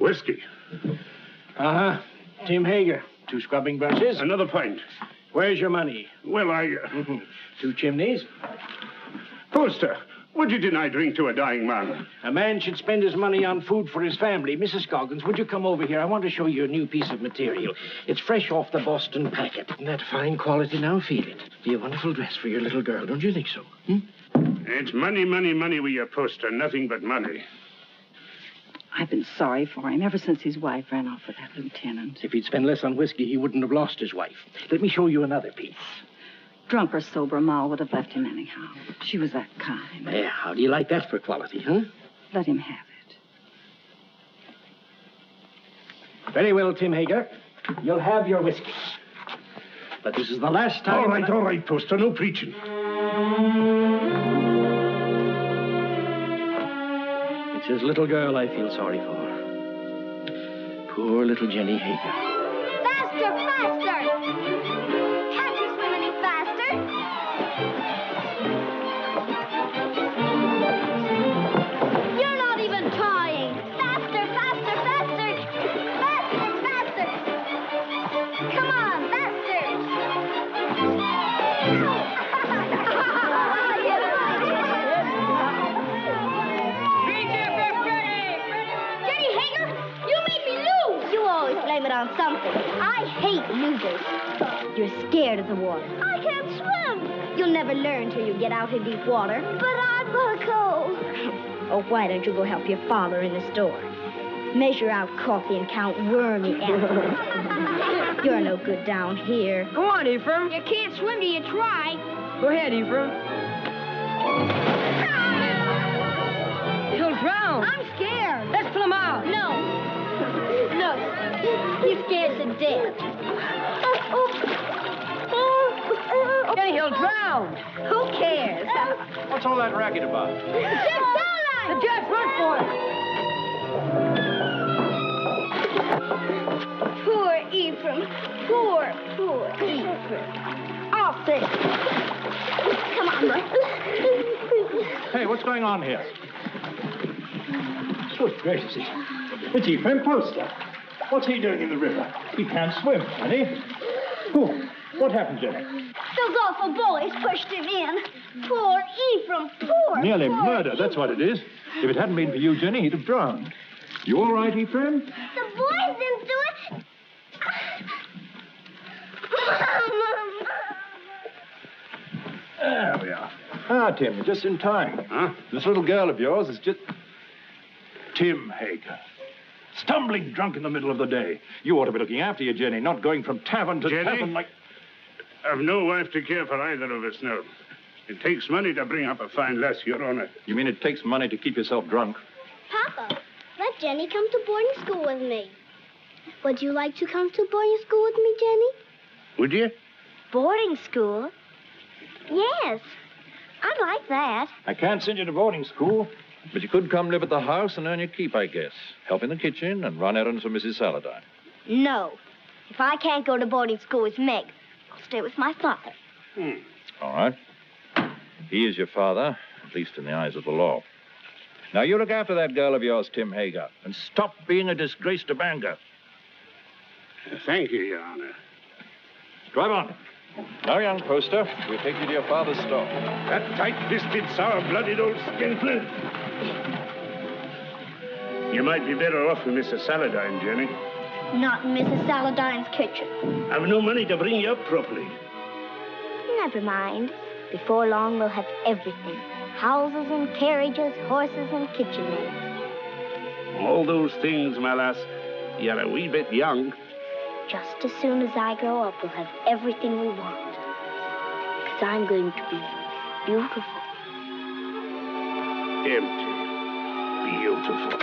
Whiskey. Uh-huh. Tim Hager. 2 scrubbing brushes. Another pint. Where's your money? Well, 2 chimneys. Poster, would you deny drink to a dying man? A man should spend his money on food for his family. Mrs. Scoggins, would you come over here? I want to show you a new piece of material. It's fresh off the Boston packet. Isn't that fine quality? Now feel it. Be a wonderful dress for your little girl, don't you think so? It's money, money, money with your poster. Nothing but money. I've been sorry for him ever since his wife ran off with that lieutenant. If he'd spent less on whiskey, he wouldn't have lost his wife. Let me show you another piece. Drunk or sober, Ma would have left him anyhow. She was that kind. Yeah, how do you like that for quality, huh? Let him have it. Very well, Tim Hager. You'll have your whiskey. But this is the last time... All right, Poster. No preaching. It's his little girl I feel sorry for. Poor little Jenny Hager. Faster, faster! Can't you swim any faster? You're not even trying. Faster, faster, faster! Faster, faster! Come on, faster! Jenny Hager, you made me lose! You always blame it on something. I hate losers. You're scared of the water. I can't swim. You'll never learn till you get out in deep water. But I'm gonna go. Oh, why don't you go help your father in the store? Measure out coffee and count wormy apples. You're no good down here. Go on, Ephraim. You can't swim till you try. Go ahead, Ephraim. He'll drown. I'm scared. Let's pull him out. No. Look, he's scared to death. Then he'll drown. Who cares? What's all that racket about? The Jets, run for it. Poor Ephraim. Poor Ephraim. Alfred. Come on, boy. Hey, what's going on here? Good gracious. It's Ephraim Poster. What's he doing in the river? He can't swim, can he? Oh, what happened, Jenny? Those awful boys pushed him in. Poor Ephraim. Poor. Nearly murder, that's what it is. If it hadn't been for you, Jenny, he'd have drowned. You all right, Ephraim? The boys didn't do it. There we are. Ah, Tim, you're just in time. Huh? This little girl of yours is just... Tim Hager. Stumbling drunk in the middle of the day. You ought to be looking after you, Jenny, not going from tavern to Jenny? tavern like... I've no wife to care for either of us now. It takes money to bring up a fine lass, Your Honor. You mean it takes money to keep yourself drunk? Papa, let Jenny come to boarding school with me. Would you like to come to boarding school with me, Jenny? Would you? Boarding school? Yes, I'd like that. I can't send you to boarding school, but you could come live at the house and earn your keep, I guess. Help in the kitchen and run errands for Mrs. Saladine. No. If I can't go to boarding school with Meg, I'll stay with my father. All right. He is your father, at least in the eyes of the law. Now, you look after that girl of yours, Tim Hager, and stop being a disgrace to Bangor. Thank you, Your Honor. Drive on. Now, young Poster, we'll take you to your father's store. That tight-fisted, sour-blooded old skinflint. You might be better off with Mrs. Saladine, Jenny. Not in Mrs. Saladine's kitchen. I've no money to bring you up properly. Never mind. Before long, we'll have everything. Houses and carriages, horses and kitchen maids. All those things, my lass, you're a wee bit young. Just as soon as I grow up, we'll have everything we want. Because I'm going to be beautiful. Empty. Beautiful.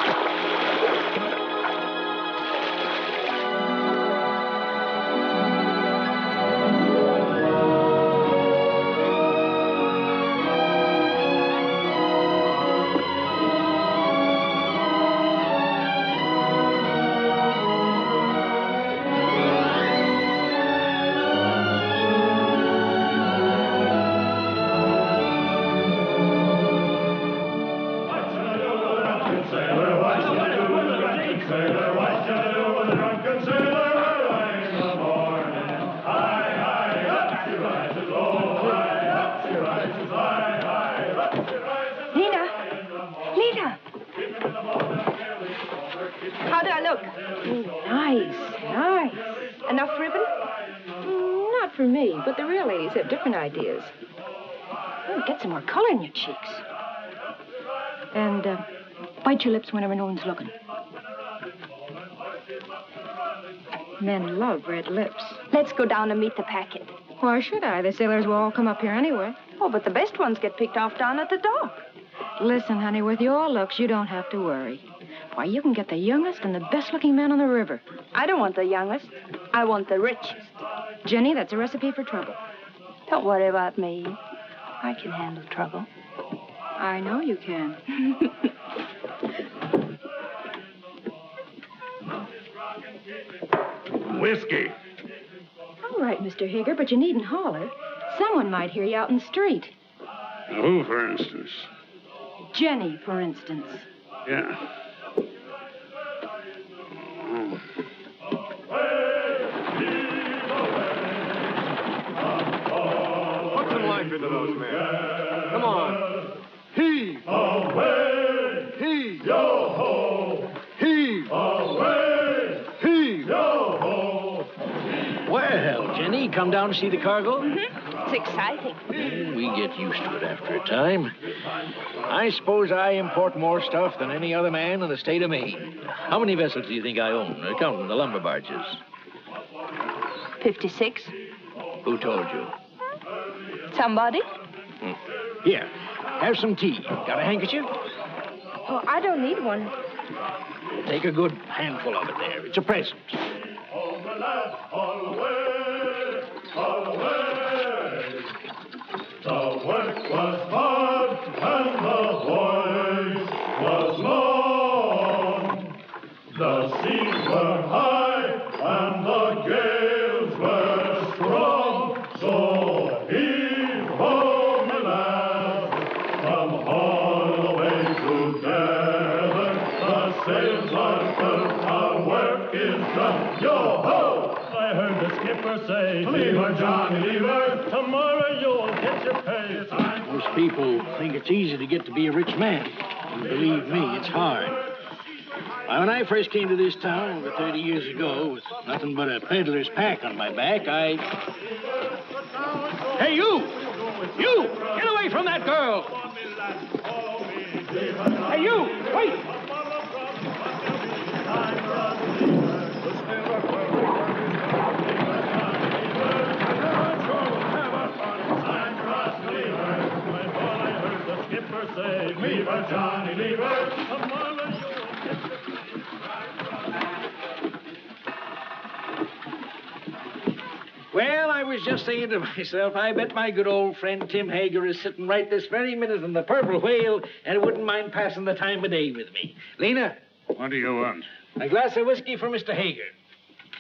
Nice, nice. Enough ribbon? Not for me, but the real ladies have different ideas. Oh, get some more color in your cheeks. And bite your lips whenever no one's looking. Men love red lips. Let's go down and meet the packet. Why should I? The sailors will all come up here anyway. Oh, but the best ones get picked off down at the dock. Listen, honey, with your looks, you don't have to worry. Why, you can get the youngest and the best-looking man on the river. I don't want the youngest. I want the richest. Jenny, that's a recipe for trouble. Don't worry about me. I can handle trouble. I know you can. Whiskey. All right, Mr. Hager, but you needn't holler. Someone might hear you out in the street. Who, for instance? Jenny, for instance. Yeah. Oh. Put some life into those men. Come on. Heave. Away. Heave. Yo-ho. Heave. Away. Heave. Yo-ho. Well, Jenny, come down to see the cargo? It's exciting. We get used to it after a time. I suppose I import more stuff than any other man in the state of Maine. How many vessels do you think I own, counting the lumber barges? 56. Who told you? Somebody? Here, have some tea. Got a handkerchief? Oh, I don't need one. Take a good handful of it there. It's a present. The work was hard and the voice was long. The seas were high and the gales were strong. So heave home the lads from Holloway together. The sails are filled, our work is done. Yo-ho! I heard the skipper say, leave her, Johnny, leave her. Tomorrow you'll get your pay. Most people think it's easy to get to be a rich man. And believe me, it's hard. Why, when I first came to this town over 30 years ago with nothing but a peddler's pack on my back, Hey, you! You! Get away from that girl! Hey, you! Wait! Leave her, Johnny, leave her. Well, I was just saying to myself, I bet my good old friend Tim Hager is sitting right this very minute in the Purple Whale and wouldn't mind passing the time of day with me. Lena? What do you want? A glass of whiskey for Mr. Hager.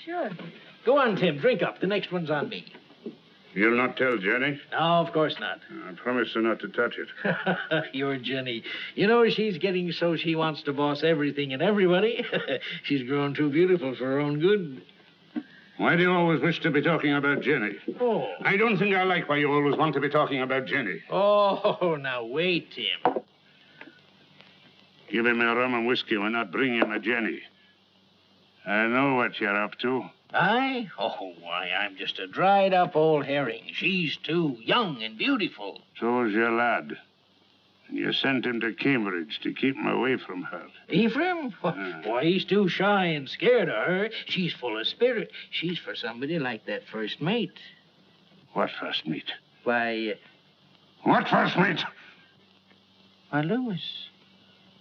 Sure. Go on, Tim. Drink up. The next one's on me. You'll not tell Jenny? No, of course not. I promise her not to touch it. You're Jenny. You know, she's getting so she wants to boss everything and everybody. She's grown too beautiful for her own good. Why do you always wish to be talking about Jenny? Oh. I don't think I like why you always want to be talking about Jenny. Oh, now wait, Tim. Give him a rum and whiskey. We're not bringing him a Jenny. I know what you're up to. I? Oh, why, I'm just a dried-up old herring. She's too young and beautiful. So's your lad. And you sent him to Cambridge to keep him away from her. Ephraim? Why, he's too shy and scared of her. She's full of spirit. She's for somebody like that first mate. What first mate? Why, What first mate? why, Lewis.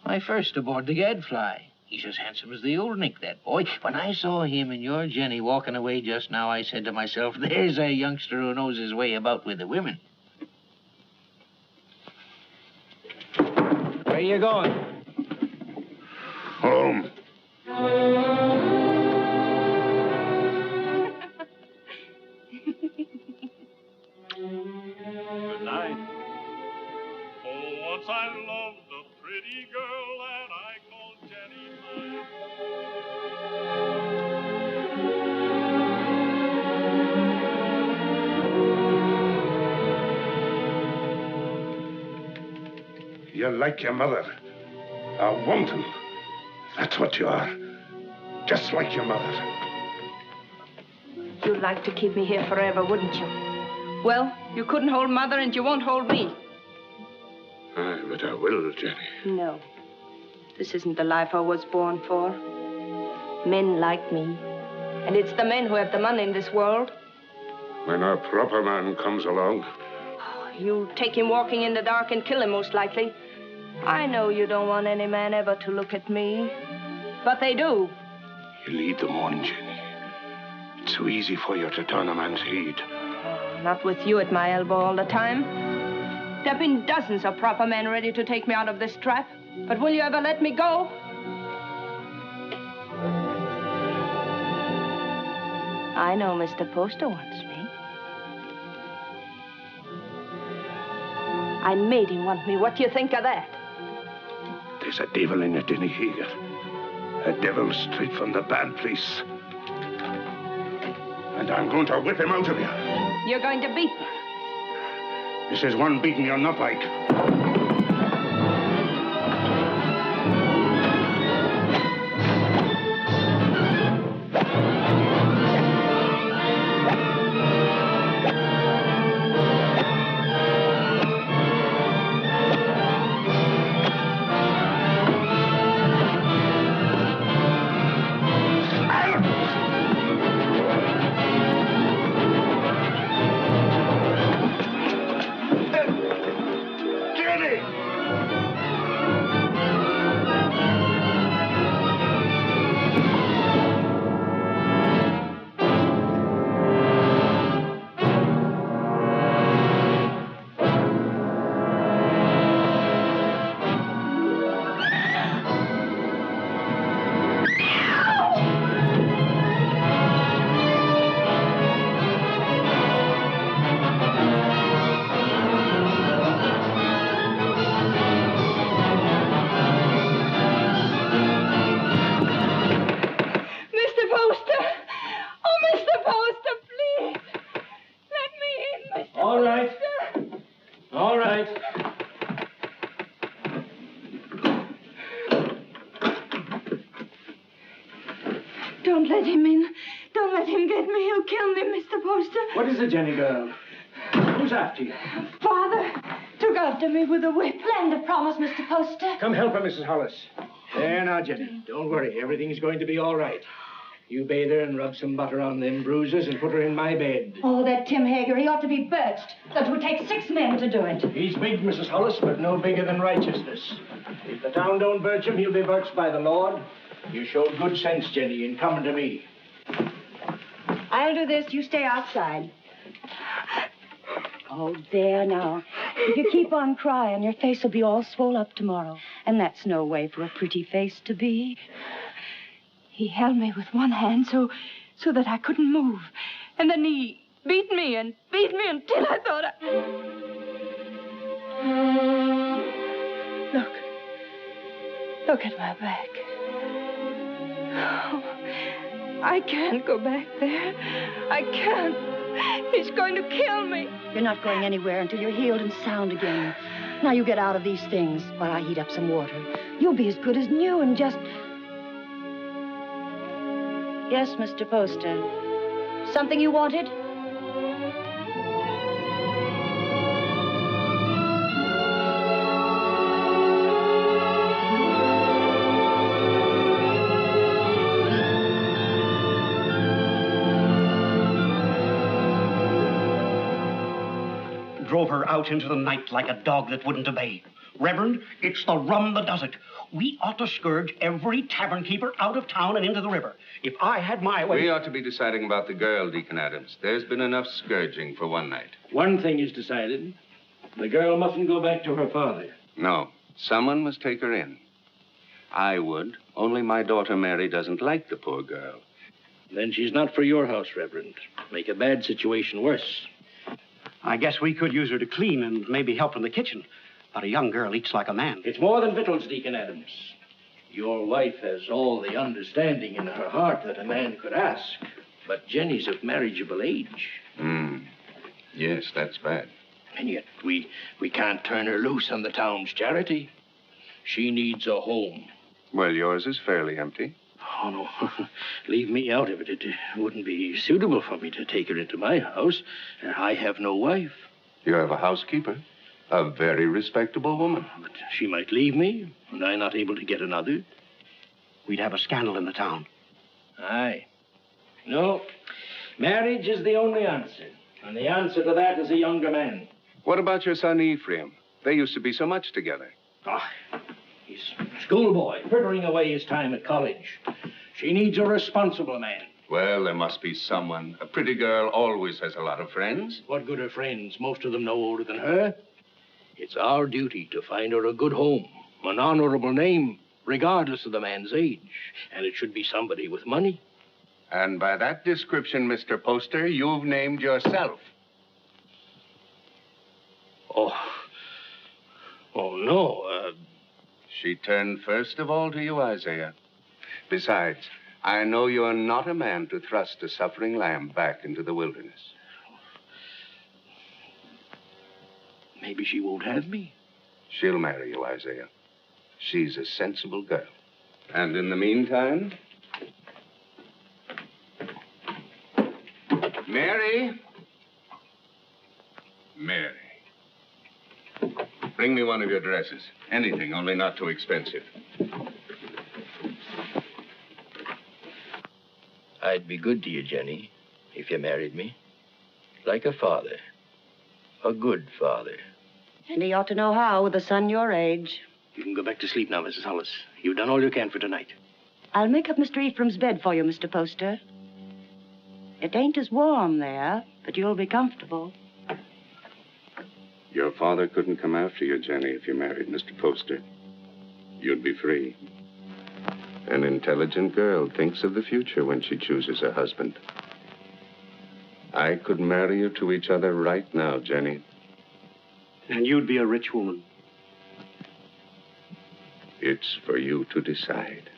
My first aboard the Gadfly. He's as handsome as the old Nick, that boy. When I saw him and your Jenny walking away just now, I said to myself, there's a youngster who knows his way about with the women. Where you going? Home. Good night. Oh, once I loved a pretty girl that I called Jenny mine. You're like your mother. A wanton. That's what you are. just like your mother. You'd like to keep me here forever, wouldn't you? Well, you couldn't hold Mother and you won't hold me. Aye, but I will, Jenny. No. This isn't the life I was born for. Men like me. And it's the men who have the money in this world. When a proper man comes along. You'll take him walking in the dark and kill him, most likely. I know you don't want any man ever to look at me. But they do. You lead them on, Jenny. It's so easy for you to turn a man's head. Not with you at my elbow all the time. There have been dozens of proper men ready to take me out of this trap. But will you ever let me go? I know Mr. Poster wants me. I made him want me. What do you think of that? There's a devil in it, Jenny Hager. A devil straight from the bad place. And I'm going to whip him out of you. You're going to beat me. This is one beating you'll not like. Don't let him in. Don't let him get me. He'll kill me, Mr. Poster. What is it, Jenny girl? Who's after you? Father took after me with a whip. Land of promise, Mr. Poster. Come help her, Mrs. Hollis. There now, Jenny. Don't worry. Everything's going to be all right. You bathe her and rub some butter on them bruises and put her in my bed. Oh, that Tim Hager, he ought to be birched. That would take 6 men to do it. He's big, Mrs. Hollis, but no bigger than righteousness. If the town don't birch him, he'll be birched by the Lord. You showed good sense, Jenny, in coming to me. I'll do this. You stay outside. Oh, there now. If you keep on crying, your face will be all swole up tomorrow. And that's no way for a pretty face to be. He held me with one hand so that I couldn't move. And then he beat me until I thought Look at my back. Oh, I can't go back there. I can't. He's going to kill me. You're not going anywhere until you're healed and sound again. Now you get out of these things while I heat up some water. You'll be as good as new and just... Yes, Mr. Poster. Something you wanted? Drove her out into the night like a dog that wouldn't obey. Reverend, it's the rum that does it. We ought to scourge every tavern keeper out of town and into the river. If I had my way... We ought to be deciding about the girl, Deacon Adams. There's been enough scourging for one night. One thing is decided. The girl mustn't go back to her father. No. Someone must take her in. I would, only my daughter Mary doesn't like the poor girl. Then she's not for your house, Reverend. Make a bad situation worse. I guess we could use her to clean and maybe help in the kitchen. But a young girl eats like a man. It's more than victuals, Deacon Adams. Your wife has all the understanding in her heart that a man could ask. But Jenny's of marriageable age. Yes, that's bad. And yet we can't turn her loose on the town's charity. She needs a home. Well, yours is fairly empty. Oh, no. Leave me out of it. It wouldn't be suitable for me to take her into my house. I have no wife. You have a housekeeper, a very respectable woman. But she might leave me, and I not able to get another. We'd have a scandal in the town. Aye. No, marriage is the only answer. And the answer to that is a younger man. What about your son Ephraim? They used to be so much together. Ah, he's a schoolboy, frittering away his time at college. She needs a responsible man. Well, there must be someone. A pretty girl always has a lot of friends. What good are friends? Most of them no older than her. It's our duty to find her a good home, an honorable name, regardless of the man's age. And it should be somebody with money. And by that description, Mr. Poster, you've named yourself. Oh, no. She turned first of all to you, Isaiah. Besides, I know you're not a man to thrust a suffering lamb back into the wilderness. Maybe she won't have me. She'll marry you, Isaiah. She's a sensible girl. And in the meantime... Mary? Mary. Bring me one of your dresses. Anything, only not too expensive. I'd be good to you, Jenny, if you married me. Like a father. A good father. And he ought to know how with a son your age. You can go back to sleep now, Mrs. Hollis. You've done all you can for tonight. I'll make up Mr. Ephraim's bed for you, Mr. Poster. It ain't as warm there, but you'll be comfortable. Your father couldn't come after you, Jenny, if you married Mr. Poster. You'd be free. An intelligent girl thinks of the future when she chooses a husband. I could marry you to each other right now, Jenny. And you'd be a rich woman. It's for you to decide.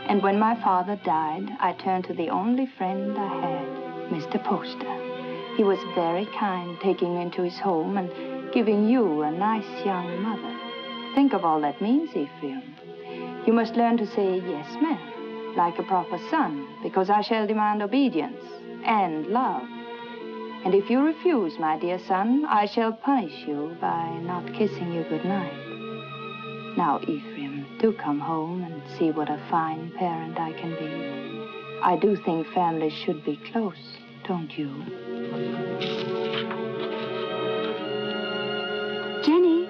And when my father died, I turned to the only friend I had, Mr. Poster. He was very kind, taking me into his home and giving you a nice young mother. Think of all that means, Ephraim. You must learn to say yes, ma'am, like a proper son, because I shall demand obedience and love. And if you refuse, my dear son, I shall punish you by not kissing you goodnight. Now, Ephraim, do come home and see what a fine parent I can be. I do think families should be close, don't you? Jenny.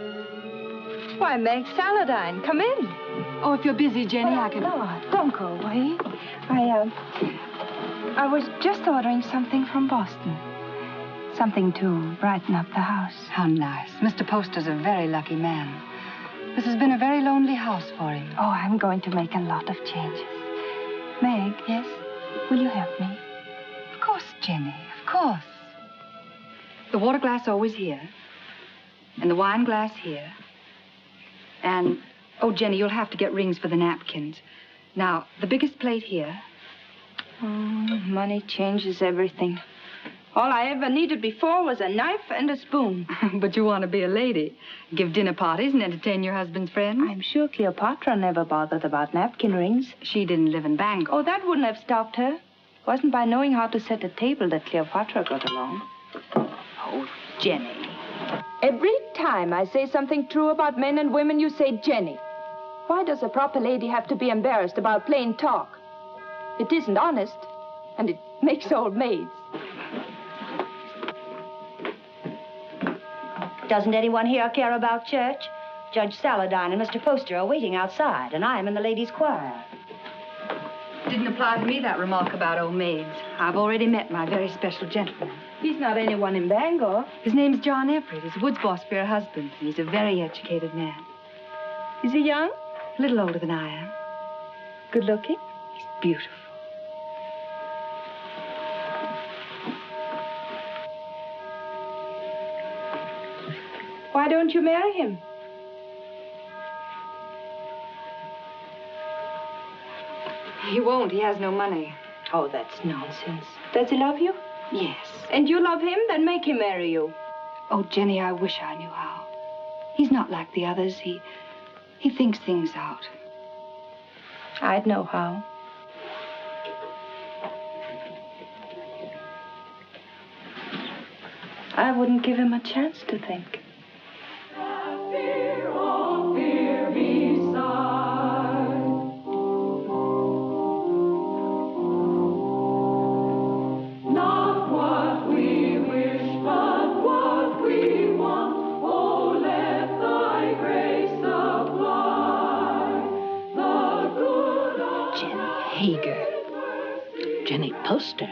Why, Meg Saladine, come in. Oh, if you're busy, Jenny, I can... No, don't go away. I was just ordering something from Boston. Something to brighten up the house. How nice. Mr. Poster's a very lucky man. This has been a very lonely house for him. Oh, I'm going to make a lot of changes. Meg. Yes? Will you help me? Of course, Jenny, of course. The water glass always here. And the wine glass here. And, oh, Jenny, you'll have to get rings for the napkins. Now, the biggest plate here. Oh, money changes everything. All I ever needed before was a knife and a spoon. But you want to be a lady. Give dinner parties and entertain your husband's friends. I'm sure Cleopatra never bothered about napkin rings. She didn't live in Bangkok. Oh, that wouldn't have stopped her. It wasn't by knowing how to set a table that Cleopatra got along. Oh, Jenny. Every time I say something true about men and women, you say Jenny. Why does a proper lady have to be embarrassed about plain talk? It isn't honest, and it makes old maids. Doesn't anyone here care about church? Judge Saladine and Mr. Poster are waiting outside, and I am in the ladies' choir. Didn't apply to me, that remark about old maids. I've already met my very special gentleman. He's not anyone in Bangor. His name's John Everett. He's Wood's boss for her husband, and he's a very educated man. Is he young? A little older than I am. Good looking? He's beautiful. Why don't you marry him? He won't. He has no money. Oh, that's nonsense. Does he love you? Yes. And you love him? Then make him marry you. Oh, Jenny, I wish I knew how. He's not like the others. He thinks things out. I'd know how. I wouldn't give him a chance to think. Hager. Jenny Poster.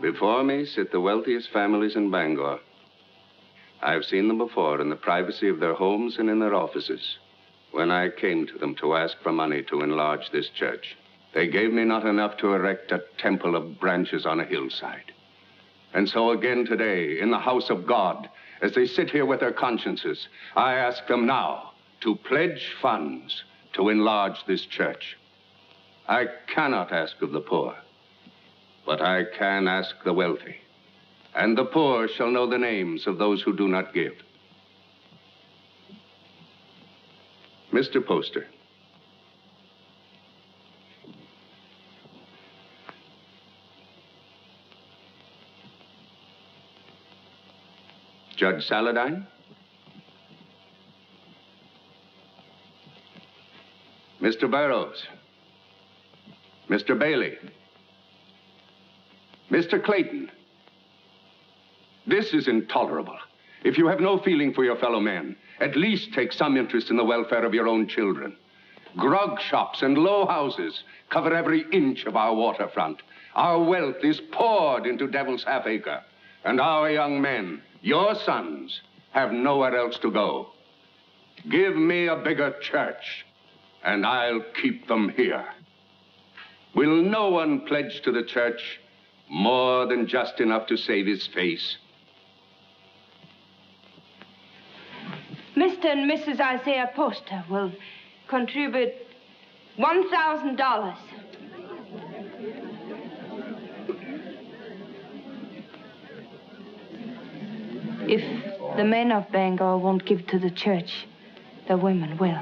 Before me sit the wealthiest families in Bangor. I've seen them before in the privacy of their homes and in their offices. When I came to them to ask for money to enlarge this church, they gave me not enough to erect a temple of branches on a hillside. And so again today, in the house of God, as they sit here with their consciences, I ask them now to pledge funds to enlarge this church. I cannot ask of the poor, but I can ask the wealthy. And the poor shall know the names of those who do not give. Mr. Poster. Judge Saladine? Mr. Burroughs? Mr. Bailey? Mr. Clayton? This is intolerable. If you have no feeling for your fellow men, at least take some interest in the welfare of your own children. Grog shops and low houses cover every inch of our waterfront. Our wealth is poured into Devil's Half-Acre. And our young men, your sons, have nowhere else to go. Give me a bigger church, and I'll keep them here. Will no one pledge to the church more than just enough to save his face? Mr. and Mrs. Isaiah Poster will contribute $1,000. If the men of Bangor won't give to the church, the women will.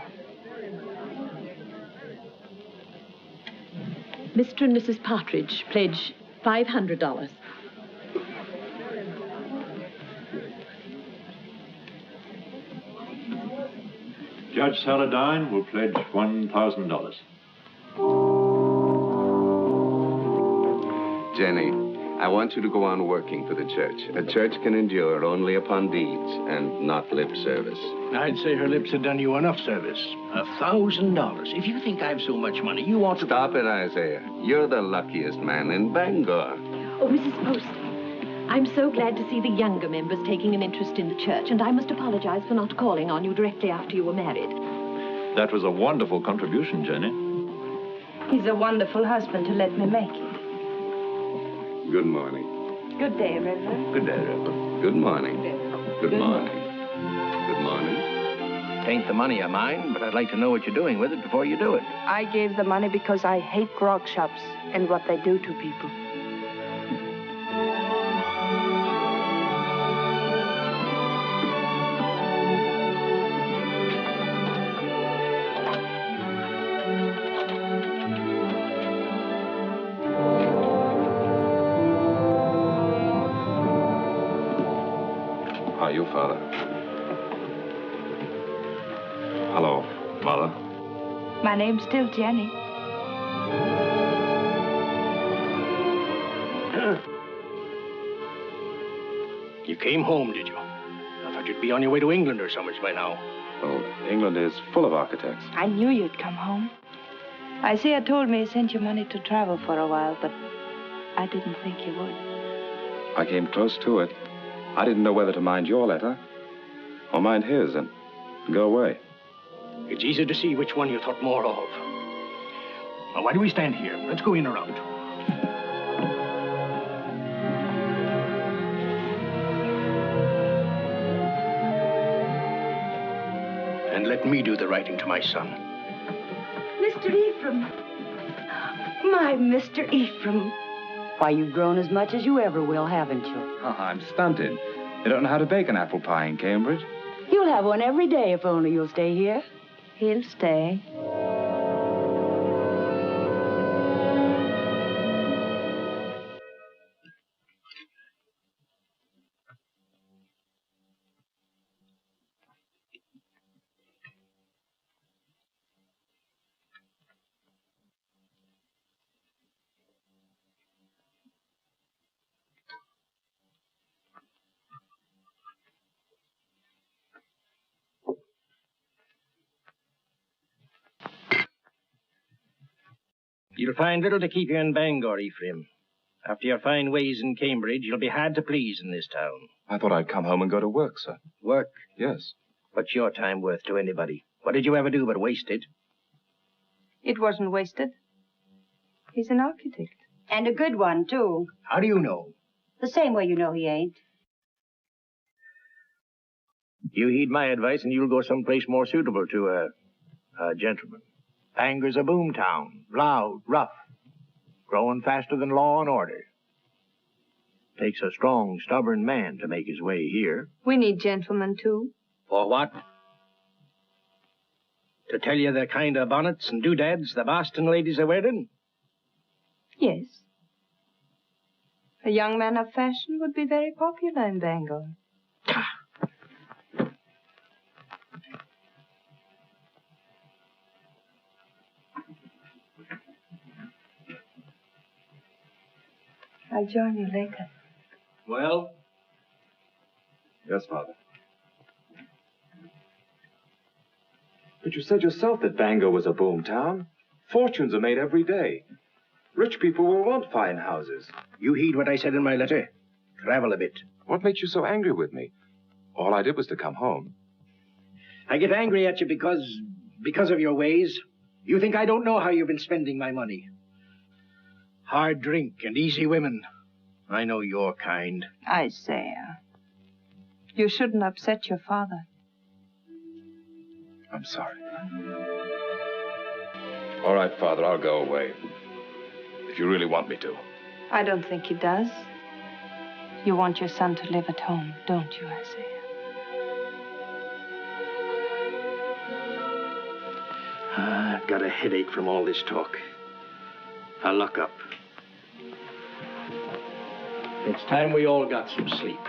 Mr. and Mrs. Partridge pledge $500. Judge Saladine will pledge $1,000. Jenny, I want you to go on working for the church. A church can endure only upon deeds and not lip service. I'd say her lips have done you enough service. $1,000. If you think I've so much money, you ought to... Stop it, Isaiah. You're the luckiest man in Bangor. Oh, Mrs. Poster, I'm so glad to see the younger members taking an interest in the church, and I must apologize for not calling on you directly after you were married. That was a wonderful contribution, Jenny. He's a wonderful husband to let me make it. Good morning. Good day, Reverend. Good day, Reverend. Good morning. Good morning. Good morning. Tain't the money of mine, but I'd like to know what you're doing with it before you do it. I gave the money because I hate grog shops and what they do to people. How are you, Father? Hello, Mother. My name's still Jenny. You came home, did you? I thought you'd be on your way to England or somewhere by now. Oh, England is full of architects. I knew you'd come home. Isaiah told me he sent you money to travel for a while, but I didn't think you would. I came close to it. I didn't know whether to mind your letter or mind his and go away. It's easy to see which one you thought more of. Now, why do we stand here? Let's go in around. And let me do the writing to my son. Mr. Ephraim. My Mr. Ephraim. Why, you've grown as much as you ever will, haven't you? Oh, I'm stunted. They don't know how to bake an apple pie in Cambridge. You'll have one every day if only you'll stay here. He'll stay. You'll find little to keep you in Bangor, Ephraim. After your fine ways in Cambridge, you'll be hard to please in this town. I thought I'd come home and go to work, sir. Work? Yes. What's your time worth to anybody? What did you ever do but waste it? It wasn't wasted. He's an architect. And a good one, too. How do you know? The same way you know he ain't. You heed my advice and you'll go someplace more suitable to a gentleman. Bangor's a boom town. Loud, rough. Growing faster than law and order. Takes a strong, stubborn man to make his way here. We need gentlemen, too. For what? To tell you the kind of bonnets and doodads the Boston ladies are wearing? Yes. A young man of fashion would be very popular in Bangor. I'll join you later. Well? Yes, Father. But you said yourself that Bangor was a boom town. Fortunes are made every day. Rich people will want fine houses. You heed what I said in my letter. Travel a bit. What makes you so angry with me? All I did was to come home. I get angry at you because of your ways. You think I don't know how you've been spending my money. Hard drink and easy women. I know your kind. Isaiah, you shouldn't upset your father. I'm sorry. All right, Father, I'll go away. If you really want me to. I don't think he does. You want your son to live at home, don't you, Isaiah? I've got a headache from all this talk. I'll lock up. It's time we all got some sleep.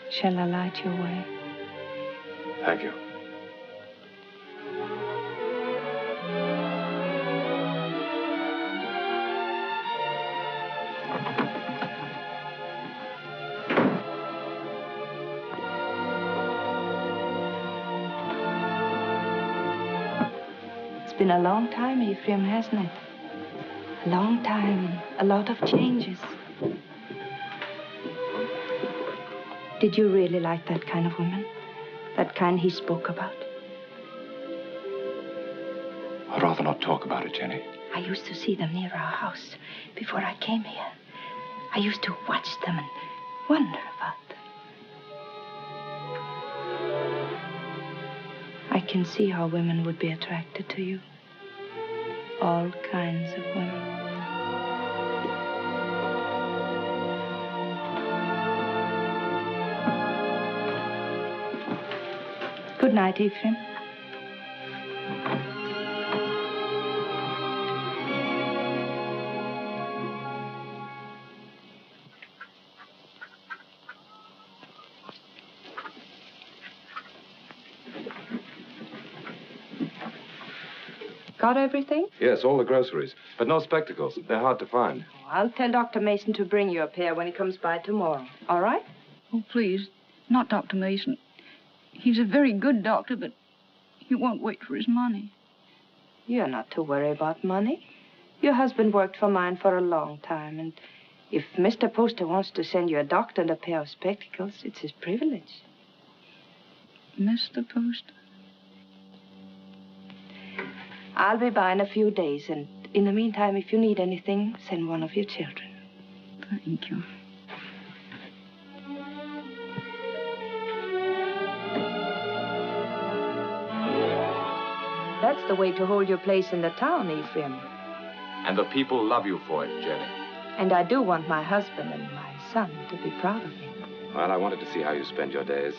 Shall I light your way? Thank you. It's been a long time, Ephraim, hasn't it? A long time, a lot of changes. Did you really like that kind of woman? That kind he spoke about? I'd rather not talk about it, Jenny. I used to see them near our house before I came here. I used to watch them and wonder about them. I can see how women would be attracted to you. All kinds of women. Good night, Ephraim. Got everything? Yes, all the groceries. But no spectacles. They're hard to find. I'll tell Dr. Mason to bring you a pair when he comes by tomorrow. All right? Oh, please, not Dr. Mason. He's a very good doctor, but he won't wait for his money. You're not to worry about money. Your husband worked for mine for a long time, and if Mr. Poster wants to send you a doctor and a pair of spectacles, it's his privilege. Mr. Poster? I'll be by in a few days, and in the meantime, if you need anything, send one of your children. Thank you. That's the way to hold your place in the town, Ephraim. And the people love you for it, Jenny. And I do want my husband and my son to be proud of me. Well, I wanted to see how you spend your days.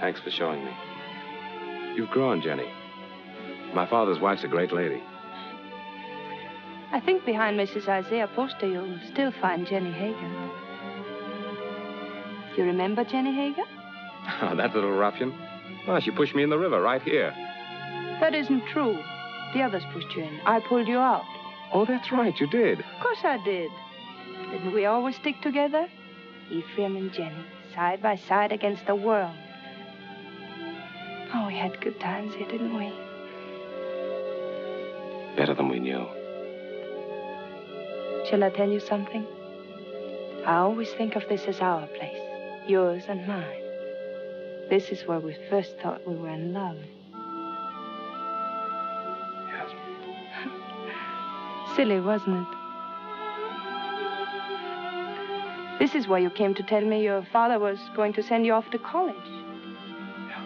Thanks for showing me. You've grown, Jenny. My father's wife's a great lady. I think behind Mrs. Isaiah Poster, you'll still find Jenny Hager. You remember Jenny Hager? Oh, that little ruffian? Oh, she pushed me in the river right here. That isn't true. The others pushed you in. I pulled you out. Oh, that's right, you did. Of course I did. Didn't we always stick together? Ephraim and Jenny, side by side against the world. Oh, we had good times here, didn't we? Better than we knew. Shall I tell you something? I always think of this as our place, yours and mine. This is where we first thought we were in love. Yes. Silly, wasn't it? This is where you came to tell me your father was going to send you off to college. Yeah.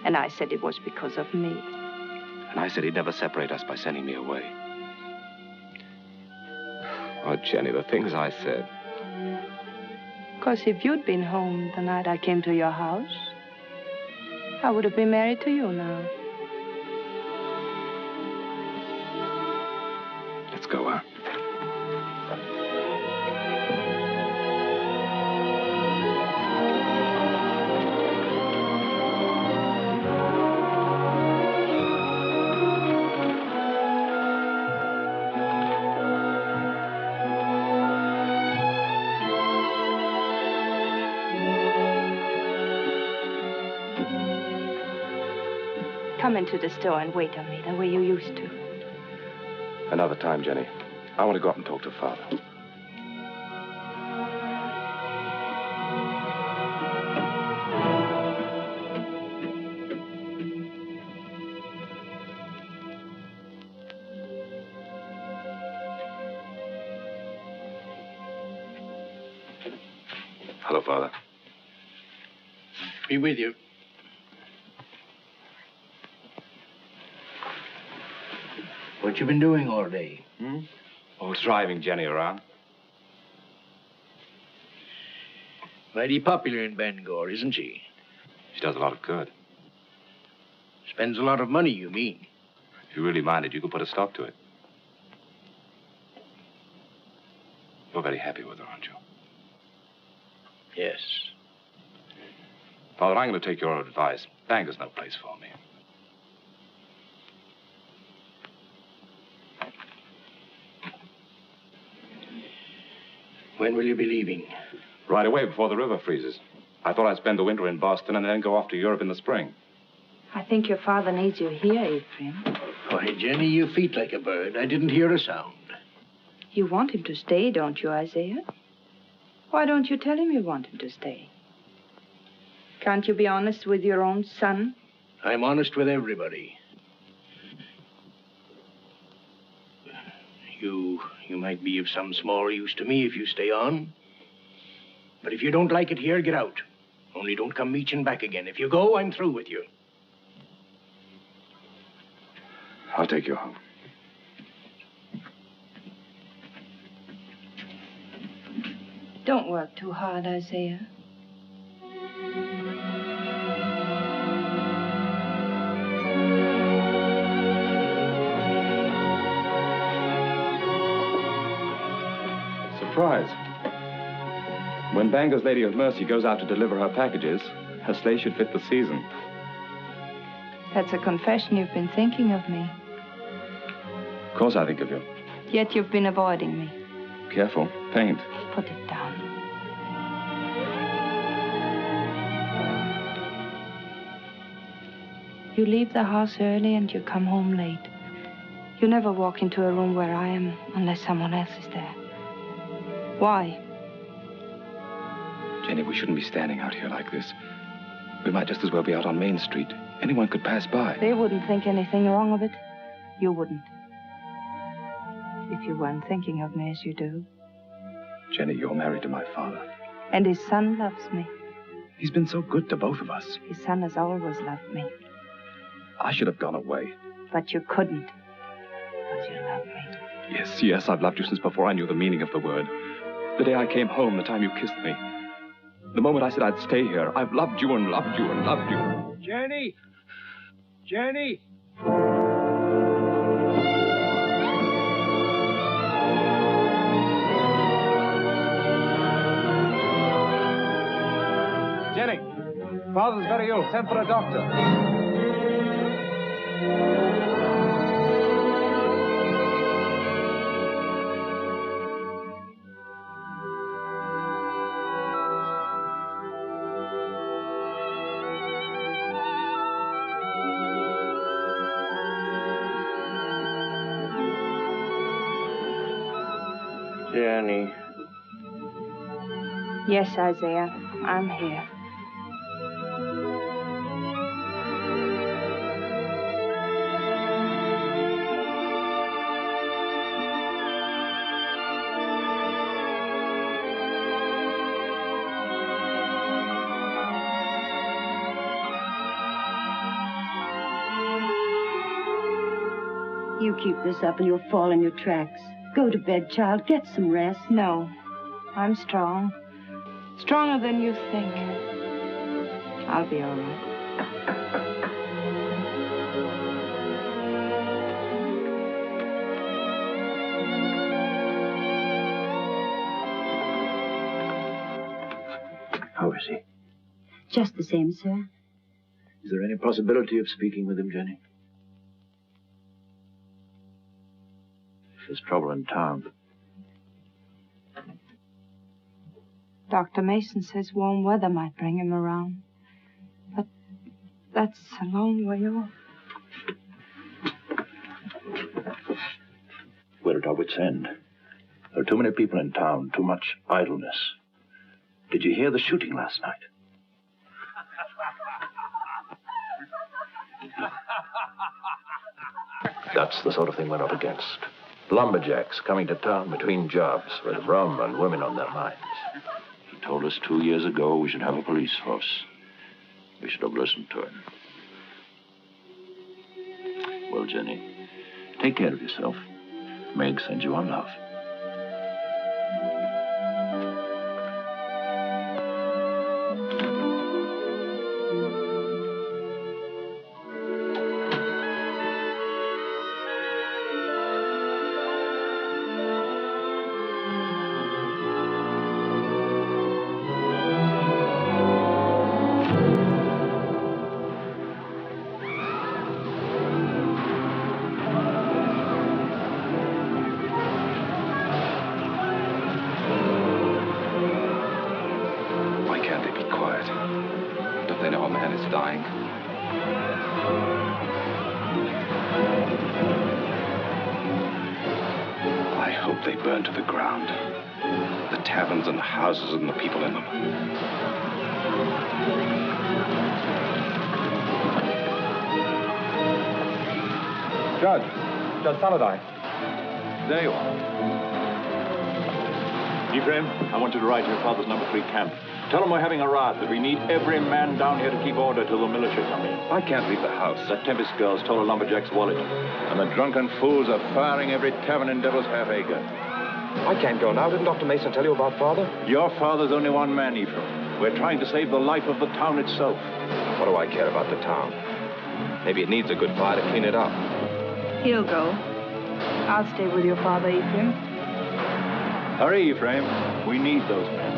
And I said it was because of me. And I said he'd never separate us by sending me away. Oh, Jenny, the things I said. Because if you'd been home the night I came to your house, I would have been married to you now. Let's go, huh? Come into the store and wait on me the way you used to. Another time, Jenny. I want to go up and talk to Father. Hello, Father. Be with you. What you been doing all day? Oh, driving Jenny around. Mighty popular in Bangor, isn't she? She does a lot of good. Spends a lot of money, you mean? If you really minded, you could put a stop to it. You're very happy with her, aren't you? Yes. Father, I'm going to take your advice. Bangor's no place for me. When will you be leaving? Right away, before the river freezes. I thought I'd spend the winter in Boston and then go off to Europe in the spring. I think your father needs you here, Ephraim. Why, Jenny, you feet like a bird. I didn't hear a sound. You want him to stay, don't you, Isaiah? Why don't you tell him you want him to stay? Can't you be honest with your own son? I'm honest with everybody. You might be of some small use to me if you stay on. But if you don't like it here, get out. Only don't come meeching back again. If you go, I'm through with you. I'll take you home. Don't work too hard, Isaiah. Surprise. When Bangor's Lady of Mercy goes out to deliver her packages, her sleigh should fit the season. That's a confession you've been thinking of me. Of course I think of you. Yet you've been avoiding me. Careful. Paint. Put it down. You leave the house early and you come home late. You never walk into a room where I am unless someone else is there. Why? Jenny, we shouldn't be standing out here like this. We might just as well be out on Main Street. Anyone could pass by. They wouldn't think anything wrong of it. You wouldn't. If you weren't thinking of me as you do. Jenny, you're married to my father. And his son loves me. He's been so good to both of us. His son has always loved me. I should have gone away. But you couldn't. Because you love me. Yes, I've loved you since before I knew the meaning of the word. The day I came home, the time you kissed me. The moment I said I'd stay here, I've loved you and loved you and loved you. Jenny! Jenny! Jenny! Father's very ill. Send for a doctor. Jenny. Yes, Isaiah, I'm here. You keep this up and you'll fall in your tracks. Go to bed, child. Get some rest. No, I'm strong. Stronger than you think. I'll be all right. How is he? Just the same, sir. Is there any possibility of speaking with him, Jenny? There's trouble in town. Dr. Mason says warm weather might bring him around. But that's a long way off. We're at our wits' end. There are too many people in town, too much idleness. Did you hear the shooting last night? That's the sort of thing we're up against. Lumberjacks coming to town between jobs with rum and women on their minds. He told us 2 years ago we should have a police force. We should have listened to him. Well, Jenny, take care of yourself. Meg sends you on love. And the people in them. Judge Saladine. There you are. Ephraim, I want you to ride to your father's number 3 camp. Tell him we're having a riot, that we need every man down here to keep order till the militia come in. I can't leave the house. That Tempest girl stole a lumberjack's wallet. And the drunken fools are firing every tavern in Devil's Half Acre. I can't go now. Didn't Dr. Mason tell you about Father? Your father's only one man, Ephraim. We're trying to save the life of the town itself. What do I care about the town? Maybe it needs a good fire to clean it up. He'll go. I'll stay with your father, Ephraim. Hurry, Ephraim. We need those men.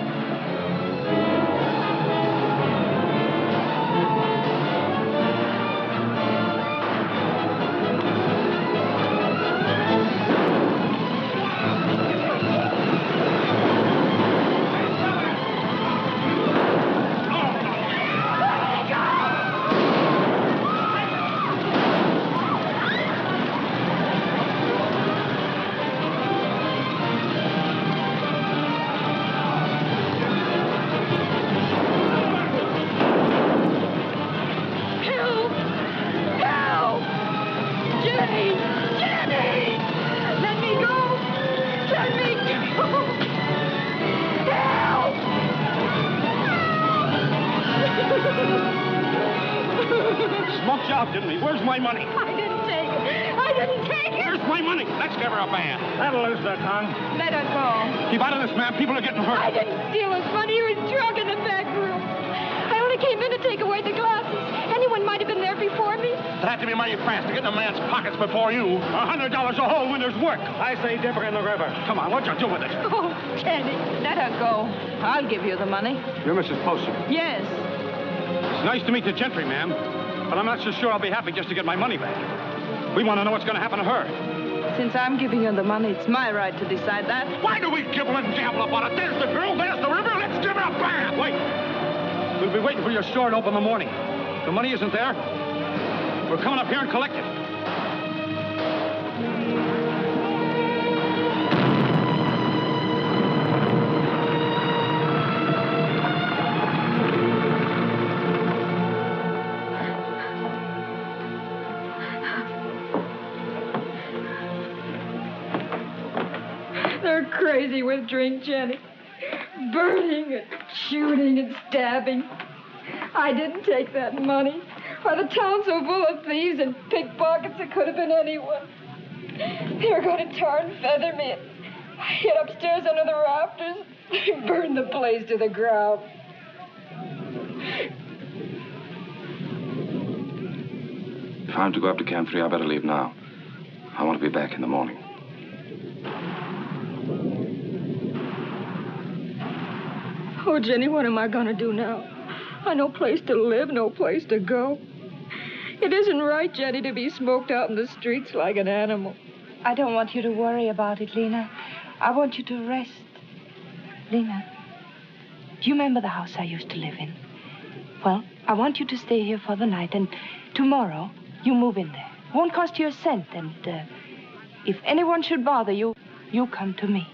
Jenny! Jenny! Let me go! Let me go! Help! Smoked you out, didn't he? Where's my money? I didn't take it. I didn't take it. Where's my money? Let's give her a band. That'll lose their tongue. Let her go. Keep out of this, ma'am. People are getting hurt. I didn't steal his money. He was drunk in the back room. I only came in to take away the glasses. Anyone might have been there before me. It had to be mighty fast to get in a man's pockets before you. $100 a hole when there's work. I say dip her in the river. Come on, what'd you do with it? Oh, Jenny. Let her go. I'll give you the money. You're Mrs. Poster. Yes. It's nice to meet the gentry, ma'am. But I'm not so sure I'll be happy just to get my money back. We want to know what's going to happen to her. Since I'm giving you the money, it's my right to decide that. Why do we gibble and gamble about it? There's the girl, there's the river. Let's give her a bath. Wait. We'll be waiting for your store to open in the morning. The money isn't there. We're coming up here and collect it. They're crazy with drink, Jenny. Burning and shooting and stabbing. I didn't take that money. Why, the town's so full of thieves and pickpockets, it could have been anyone. They were going to tar and feather me. I hid upstairs under the rafters. They burned the place to the ground. If I'm to go up to Camp 3, I better leave now. I want to be back in the morning. Oh, Jenny, what am I going to do now? No place to live, no place to go. It isn't right, Jenny, to be smoked out in the streets like an animal. I don't want you to worry about it, Lena. I want you to rest. Lena, do you remember the house I used to live in? Well, I want you to stay here for the night, and tomorrow you move in there. Won't cost you a cent, and if anyone should bother you, you come to me.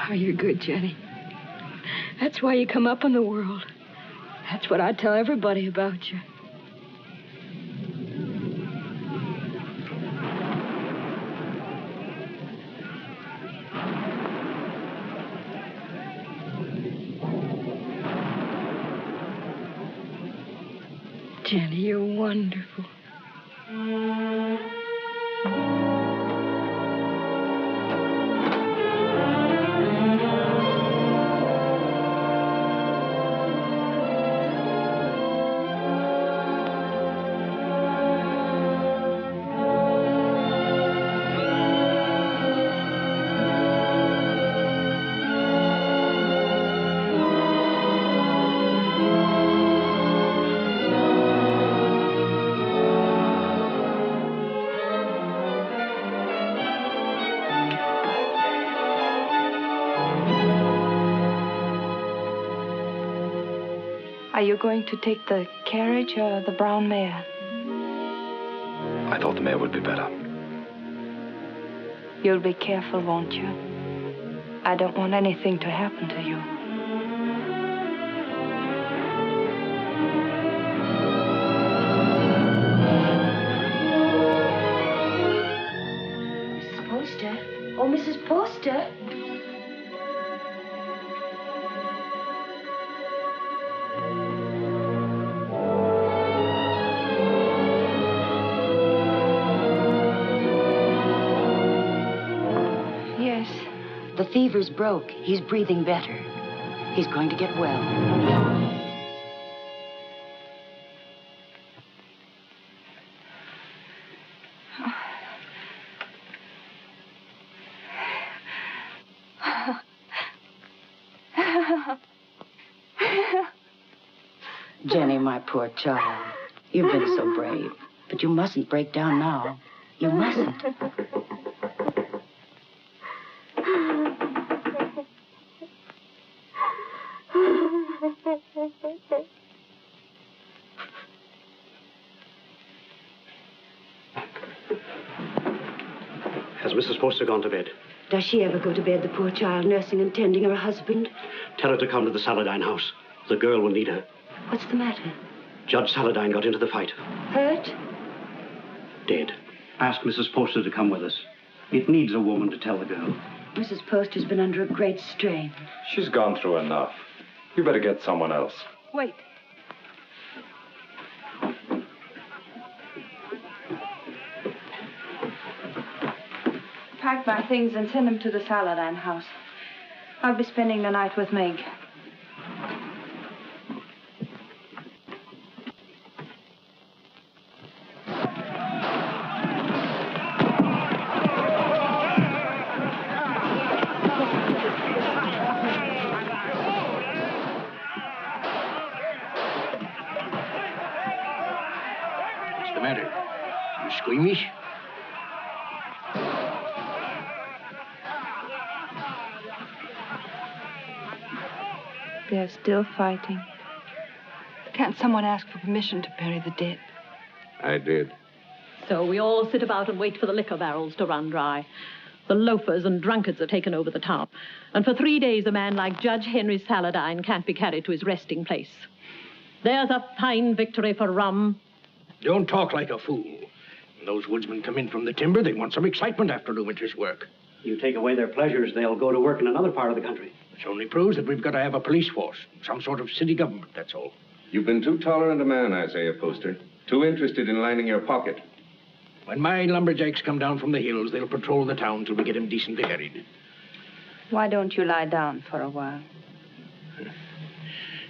Oh, you're good, Jenny. That's why you come up in the world. That's what I tell everybody about you. Jenny, you're wonderful. Are you going to take the carriage or the brown mare? I thought the mare would be better. You'll be careful, won't you? I don't want anything to happen to you. Mrs. Poster? Oh, Mrs. Poster? The fever's broke. He's breathing better. He's going to get well. Jenny, my poor child. You've been so brave. But you mustn't break down now. You mustn't. Has Mrs. Poster gone to bed? Does she ever go to bed, the poor child, nursing and tending her husband? Tell her to come to the Saladine house. The girl will need her. What's the matter? Judge Saladine got into the fight. Hurt? Dead. Ask Mrs. Poster to come with us. It needs a woman to tell the girl. Mrs. Poster's been under a great strain. She's gone through enough. You better get someone else. Wait. Pack my things and send them to the Saladin house. I'll be spending the night with Meg. What's the matter? You squeamish? They're still fighting. Can't someone ask for permission to bury the dead? I did. So we all sit about and wait for the liquor barrels to run dry. The loafers and drunkards have taken over the town. And for 3 days, a man like Judge Henry Saladin can't be carried to his resting place. There's a fine victory for rum. Don't talk like a fool. When those woodsmen come in from the timber, they want some excitement after the winter's work. You take away their pleasures, they'll go to work in another part of the country. Which only proves that we've got to have a police force. Some sort of city government, that's all. You've been too tolerant a man, Isaiah Poster. Too interested in lining your pocket. When my lumberjacks come down from the hills, they'll patrol the town till we get him decently buried. Why don't you lie down for a while?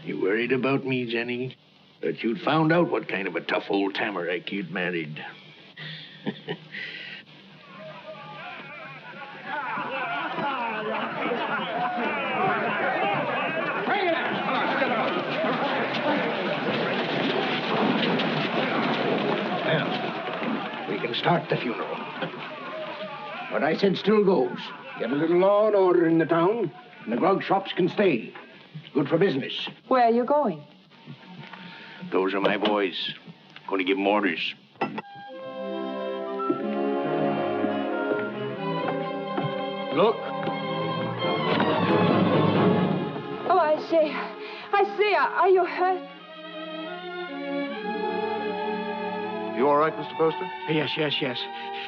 You worried about me, Jenny? That you'd found out what kind of a tough old tamarack you'd married. Well, we can start the funeral. What I said still goes. Get a little law and order in the town, and the grog shops can stay. It's good for business. Where are you going? Those are my boys. Going to give them orders. Look. Oh, Isaiah, are you hurt? You all right, Mr. Poster? Yes.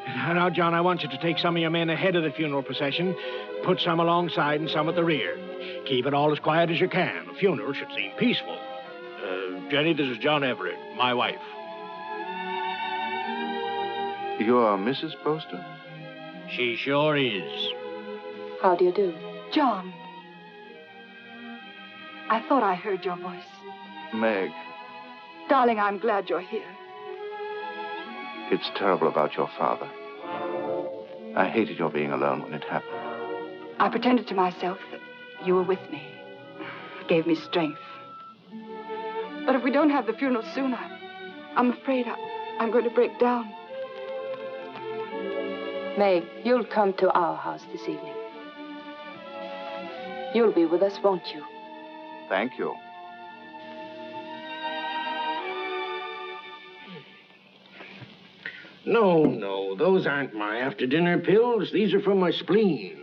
Now, John, I want you to take some of your men ahead of the funeral procession, put some alongside and some at the rear. Keep it all as quiet as you can. The funeral should seem peaceful. Jenny, this is John Everett, my wife. You are Mrs. Poster? She sure is. How do you do? John. I thought I heard your voice. Meg, Darling, I'm glad you're here. it's terrible about your father. I hated your being alone when it happened. I pretended to myself that you were with me. It gave me strength. But if we don't have the funeral soon, I'm afraid I'm going to break down. Meg, you'll come to our house this evening. You'll be with us, won't you? Thank you. No, those aren't my after-dinner pills. These are from my spleen.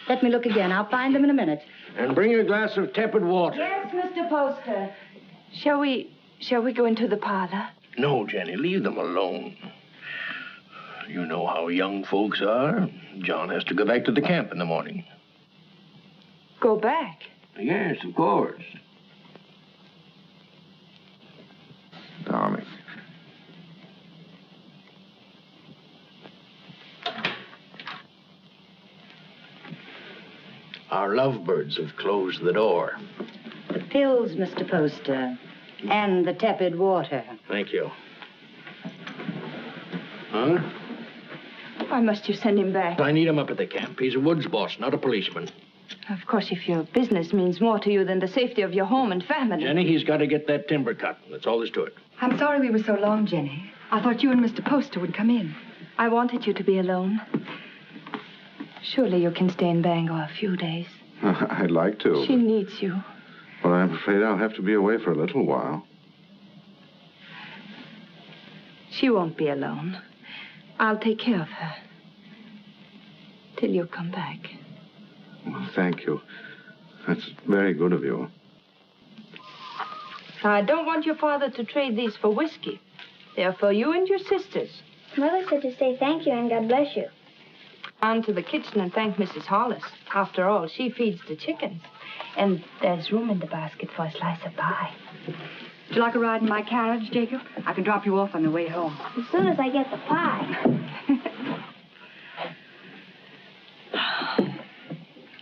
Let me look again. I'll find them in a minute. And bring a glass of tepid water. Yes, Mr. Poster. Shall we go into the parlor? No, Jenny, leave them alone. You know how young folks are. John has to go back to the camp in the morning. Go back? Yes, of course. Darling. Our lovebirds have closed the door. The pills, Mr. Poster, and the tepid water. Thank you. Huh? Why must you send him back? I need him up at the camp. He's a woods boss, not a policeman. Of course, if your business means more to you than the safety of your home and family. Jenny, he's got to get that timber cut. That's all there's to it. I'm sorry we were so long, Jenny. I thought you and Mr. Poster would come in. I wanted you to be alone. Surely you can stay in Bangor a few days. I'd like to. She needs you. But I'm afraid I'll have to be away for a little while. She won't be alone. I'll take care of her. Till you come back. Well, thank you. That's very good of you. I don't want your father to trade these for whiskey. They're for you and your sisters. Mother said to say thank you and God bless you. On to the kitchen and thank Mrs. Hollis. After all, she feeds the chickens. And there's room in the basket for a slice of pie. Would you like a ride in my carriage, Jacob? I can drop you off on the way home. As soon as I get the pie.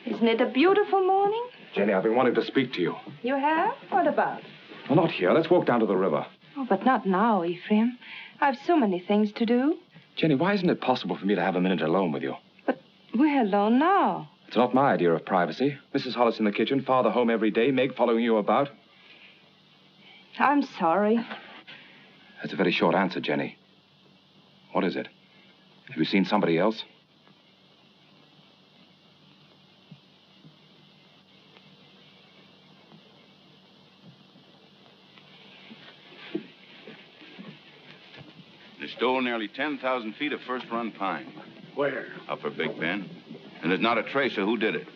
Isn't it a beautiful morning? Jenny, I've been wanting to speak to you. You have? What about? Well, not here. Let's walk down to the river. Oh, but not now, Ephraim. I've so many things to do. Jenny, why isn't it possible for me to have a minute alone with you? But we're alone now. It's not my idea of privacy. Mrs. Hollis in the kitchen, Father home every day, Meg following you about. I'm sorry. That's a very short answer, Jenny. What is it? Have you seen somebody else? They stole nearly 10,000 feet of first-run pine. Where? Upper Big Bend. And there's not a trace of who did it.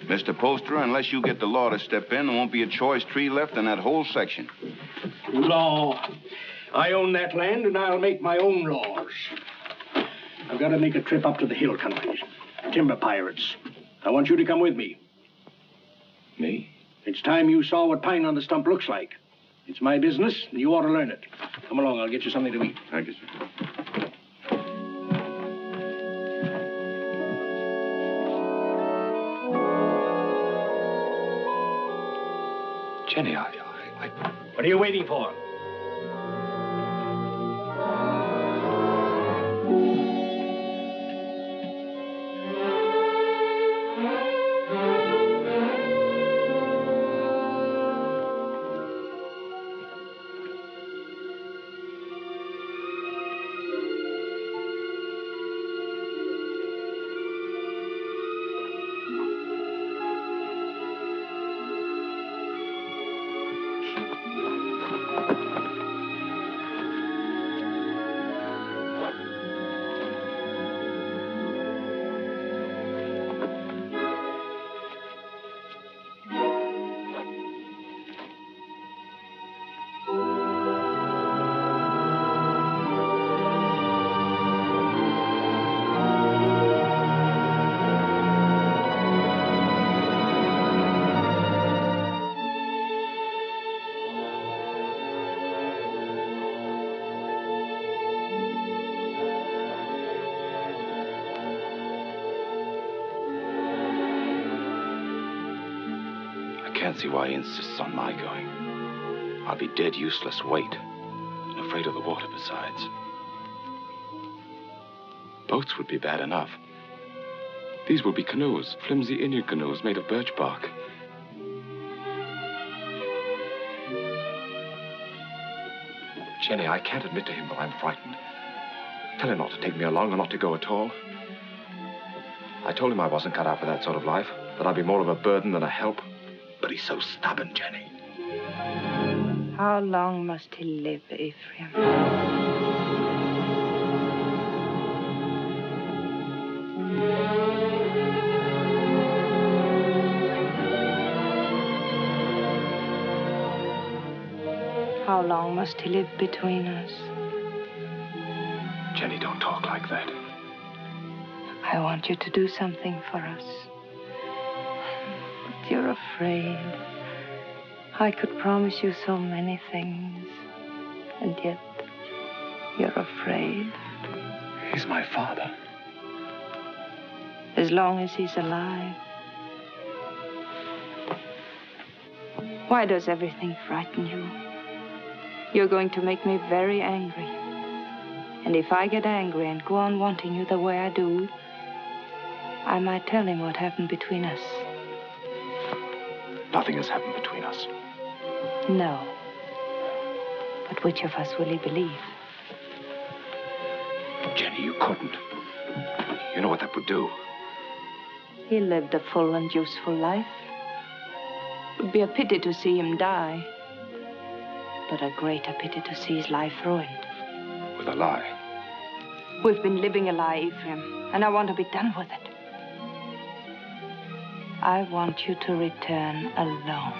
Mr. Poster, unless you get the law to step in, there won't be a choice tree left in that whole section. Law. I own that land, and I'll make my own laws. I've got to make a trip up to the hill countries. Timber pirates. I want you to come with me. Me? It's time you saw what pine on the stump looks like. It's my business, and you ought to learn it. Come along, I'll get you something to eat. Thank you, sir. Jenny, What are you waiting for? I can't see why he insists on my going. I'll be dead useless weight, and afraid of the water besides. Boats would be bad enough. These will be canoes, flimsy Indian canoes made of birch bark. Jenny, I can't admit to him that I'm frightened. Tell him not to take me along or not to go at all. I told him I wasn't cut out for that sort of life, that I'd be more of a burden than a help. But he's so stubborn, Jenny. How long must he live, Ephraim? How long must he live between us? Jenny, don't talk like that. I want you to do something for us. But you're afraid. I could promise you so many things, and yet you're afraid. He's my father. As long as he's alive. Why does everything frighten you? You're going to make me very angry. And if I get angry and go on wanting you the way I do, I might tell him what happened between us. Nothing has happened between us. No. But which of us will he believe? Jenny, you couldn't. You know what that would do. He lived a full and useful life. It would be a pity to see him die. But a greater pity to see his life ruined. With a lie. We've been living a lie, Ephraim, and I want to be done with it. I want you to return alone.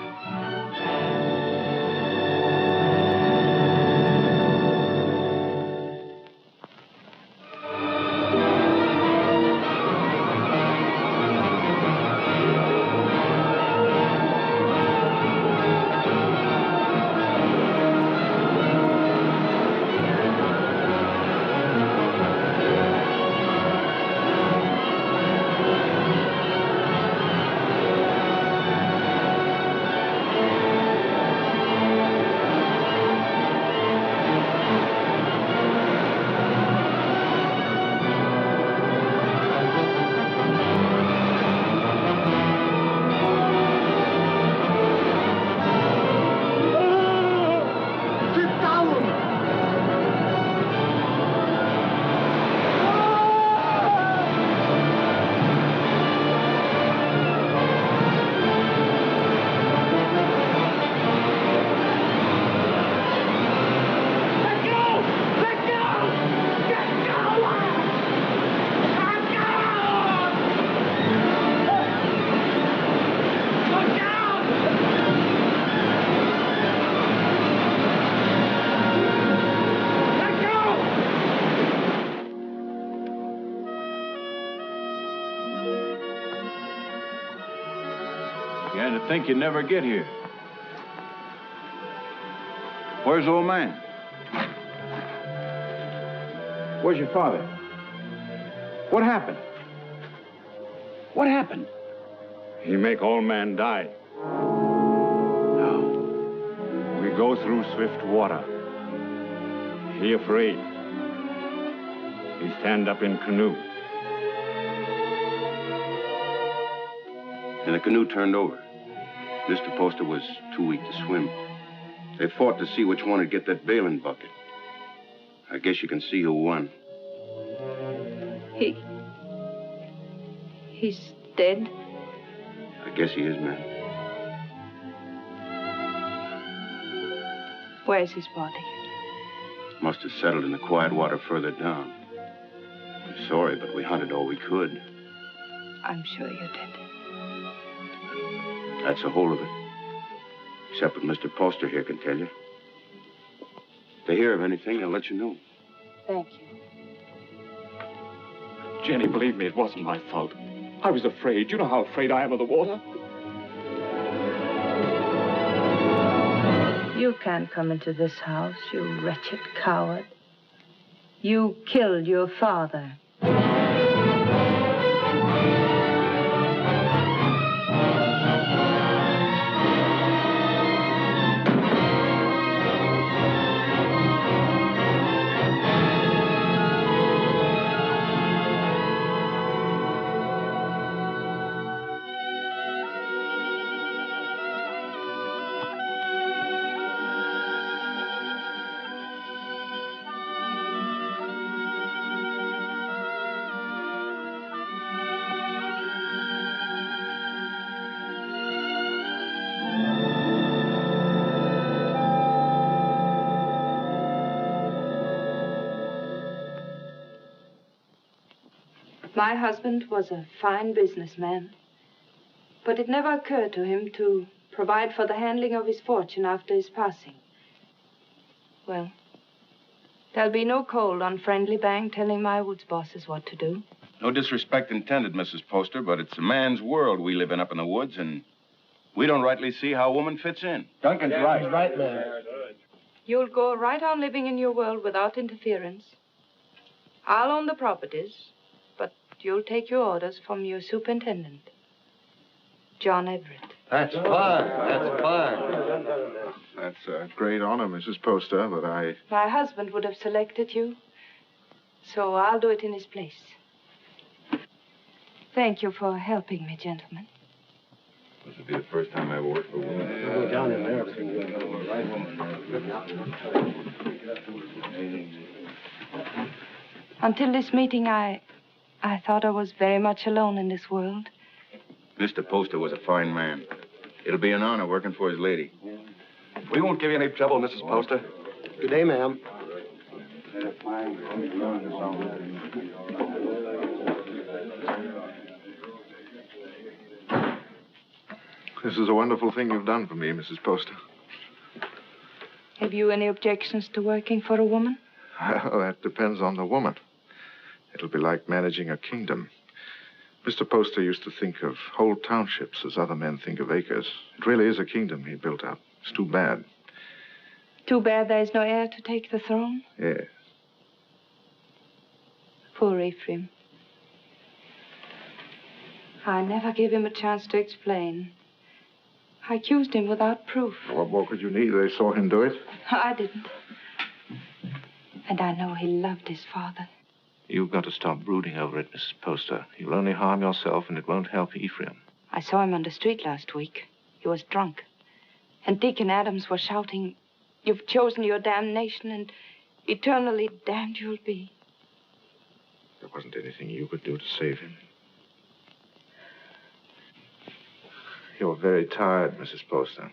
Began to think you'd never get here. Where's the old man? Where's your father? What happened? What happened? He make old man die. Now, we go through swift water. He afraid. He stand up in canoe. And the canoe turned over. Mr. Poster was too weak to swim. They fought to see which one would get that bailing bucket. I guess you can see who won. He's dead? I guess he is, ma'am. Where's his body? Must have settled in the quiet water further down. I'm sorry, but we hunted all we could. I'm sure you did. That's the whole of it. Except what Mr. Poster here can tell you. If they hear of anything, they'll let you know. Thank you. Jenny, believe me, it wasn't my fault. I was afraid. You know how afraid I am of the water. You can't come into this house, you wretched coward. You killed your father. My husband was a fine businessman, but it never occurred to him to provide for the handling of his fortune after his passing. Well, there'll be no cold on Friendly Bank telling my woods bosses what to do. No disrespect intended, Mrs. Poster, but it's a man's world we live in up in the woods, and we don't rightly see how a woman fits in. Duncan's right. He's right, man. You'll go right on living in your world without interference. I'll own the properties, but you'll take your orders from your superintendent, John Everett. That's fine. That's fine. That's a great honor, Mrs. Poster, but My husband would have selected you, so I'll do it in his place. Thank you for helping me, gentlemen. This will be the first time I ever worked for a woman. Go down in there. Until this meeting, I thought I was very much alone in this world. Mr. Poster was a fine man. It'll be an honor working for his lady. We won't give you any trouble, Mrs. Poster. Good day, ma'am. This is a wonderful thing you've done for me, Mrs. Poster. Have you any objections to working for a woman? Well, that depends on the woman. It'll be like managing a kingdom. Mr. Poster used to think of whole townships as other men think of acres. It really is a kingdom he built up. It's too bad. Too bad there's no heir to take the throne? Yes. Poor Ephraim. I never gave him a chance to explain. I accused him without proof. What more could you need? They saw him do it. I didn't. And I know he loved his father. You've got to stop brooding over it, Mrs. Poster. You'll only harm yourself, and it won't help Ephraim. I saw him on the street last week. He was drunk. And Dick and Adams were shouting, "You've chosen your damnation, and eternally damned you'll be." There wasn't anything you could do to save him. You're very tired, Mrs. Poster.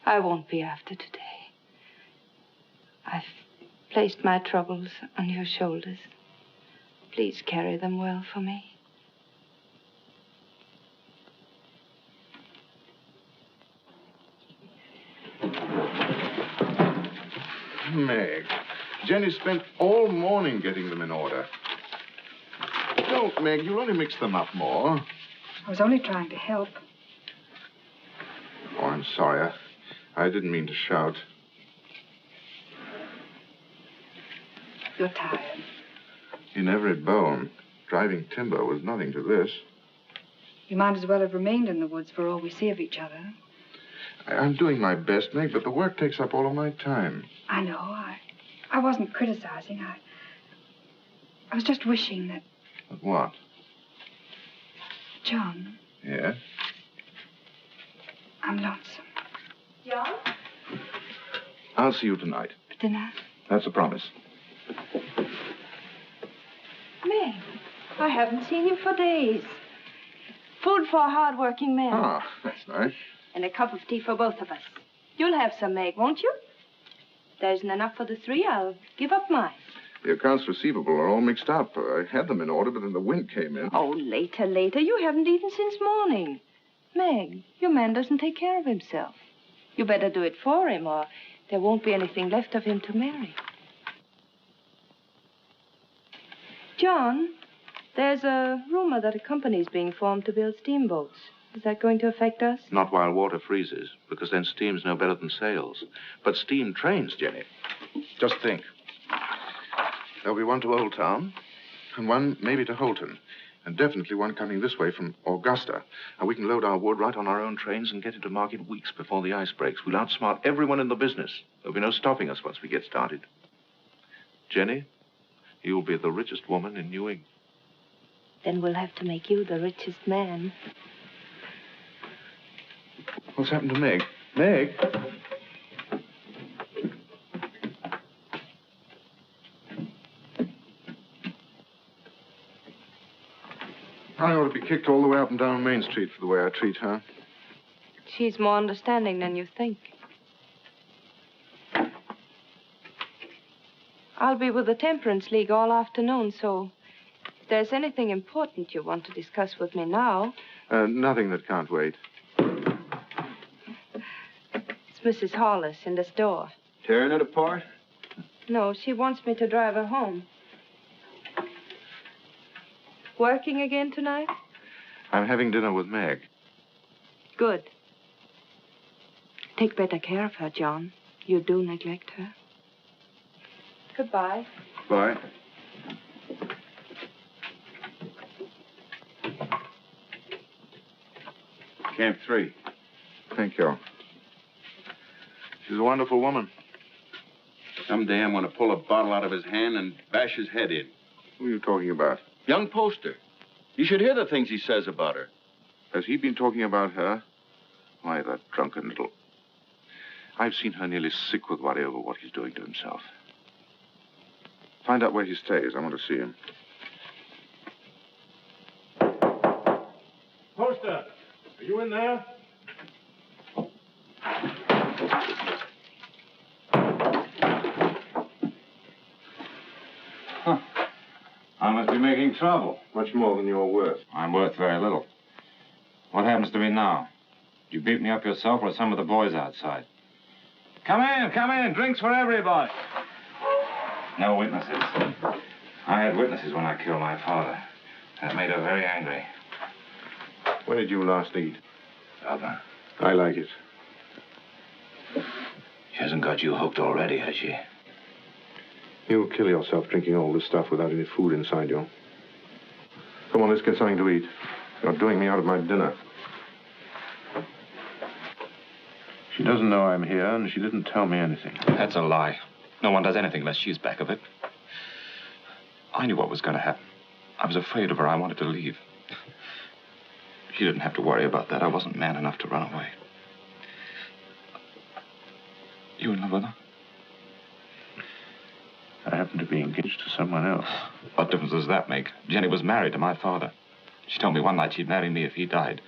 I won't be after today. I've placed my troubles on your shoulders. Please carry them well for me. Meg, Jenny spent all morning getting them in order. Don't, Meg. You'll only mix them up more. I was only trying to help. Oh, I'm sorry. I didn't mean to shout. You're tired. In every bone, driving timber was nothing to this. You might as well have remained in the woods for all we see of each other. I'm doing my best, Meg, but the work takes up all of my time. I know. I wasn't criticizing. I was just wishing that... But what? John, Yeah? I'm lonesome. John? I'll see you tonight. For dinner? That's a promise. Meg, I haven't seen you for days. Food for a hard-working man. Ah, that's nice. And a cup of tea for both of us. You'll have some, Meg, won't you? There isn't enough for the three. I'll give up mine. The accounts receivable are all mixed up. I had them in order, but then the wind came in. Oh, later. You haven't eaten since morning. Meg, your man doesn't take care of himself. You better do it for him, or there won't be anything left of him to marry. John, there's a rumor that a company's being formed to build steamboats. Is that going to affect us? Not while water freezes, because then steam's no better than sails. But steam trains, Jenny. Just think. There'll be one to Old Town, and one maybe to Holton, and definitely one coming this way from Augusta. And we can load our wood right on our own trains and get into market weeks before the ice breaks. We'll outsmart everyone in the business. There'll be no stopping us once we get started. Jenny, you'll be the richest woman in New England. Then we'll have to make you the richest man. What's happened to Meg? Meg? I ought to be kicked all the way up and down Main Street for the way I treat her. She's more understanding than you think. I'll be with the Temperance League all afternoon, so if there's anything important you want to discuss with me now... Nothing that can't wait. It's Mrs. Hollis in the store. Tearing it apart? No, she wants me to drive her home. Working again tonight? I'm having dinner with Meg. Good. Take better care of her, John. You do neglect her. Goodbye. Bye. Camp 3. Thank you. She's a wonderful woman. Someday I'm going to pull a bottle out of his hand and bash his head in. Who are you talking about? Young Poster. You should hear the things he says about her. Has he been talking about her? Why, that drunken little... I've seen her nearly sick with worry over what he's doing to himself. Find out where he stays. I want to see him. Poster, are you in there? I must be making trouble. Much more than you're worth. I'm worth very little. What happens to me now? Did you beat me up yourself or some of the boys outside? Come in. Drinks for everybody. No witnesses. I had witnesses when I killed my father. That made her very angry. When did you last eat? Other. I like it. She hasn't got you hooked already, has she? You'll kill yourself drinking all this stuff without any food inside you. Come on, let's get something to eat. You're doing me out of my dinner. She doesn't know I'm here, and she didn't tell me anything. That's a lie. No one does anything unless she's back of it. I knew what was going to happen. I was afraid of her. I wanted to leave. She didn't have to worry about that. I wasn't man enough to run away. You in love with her? I happen to be engaged to someone else. What difference does that make? Jenny was married to my father. She told me one night she'd marry me if he died.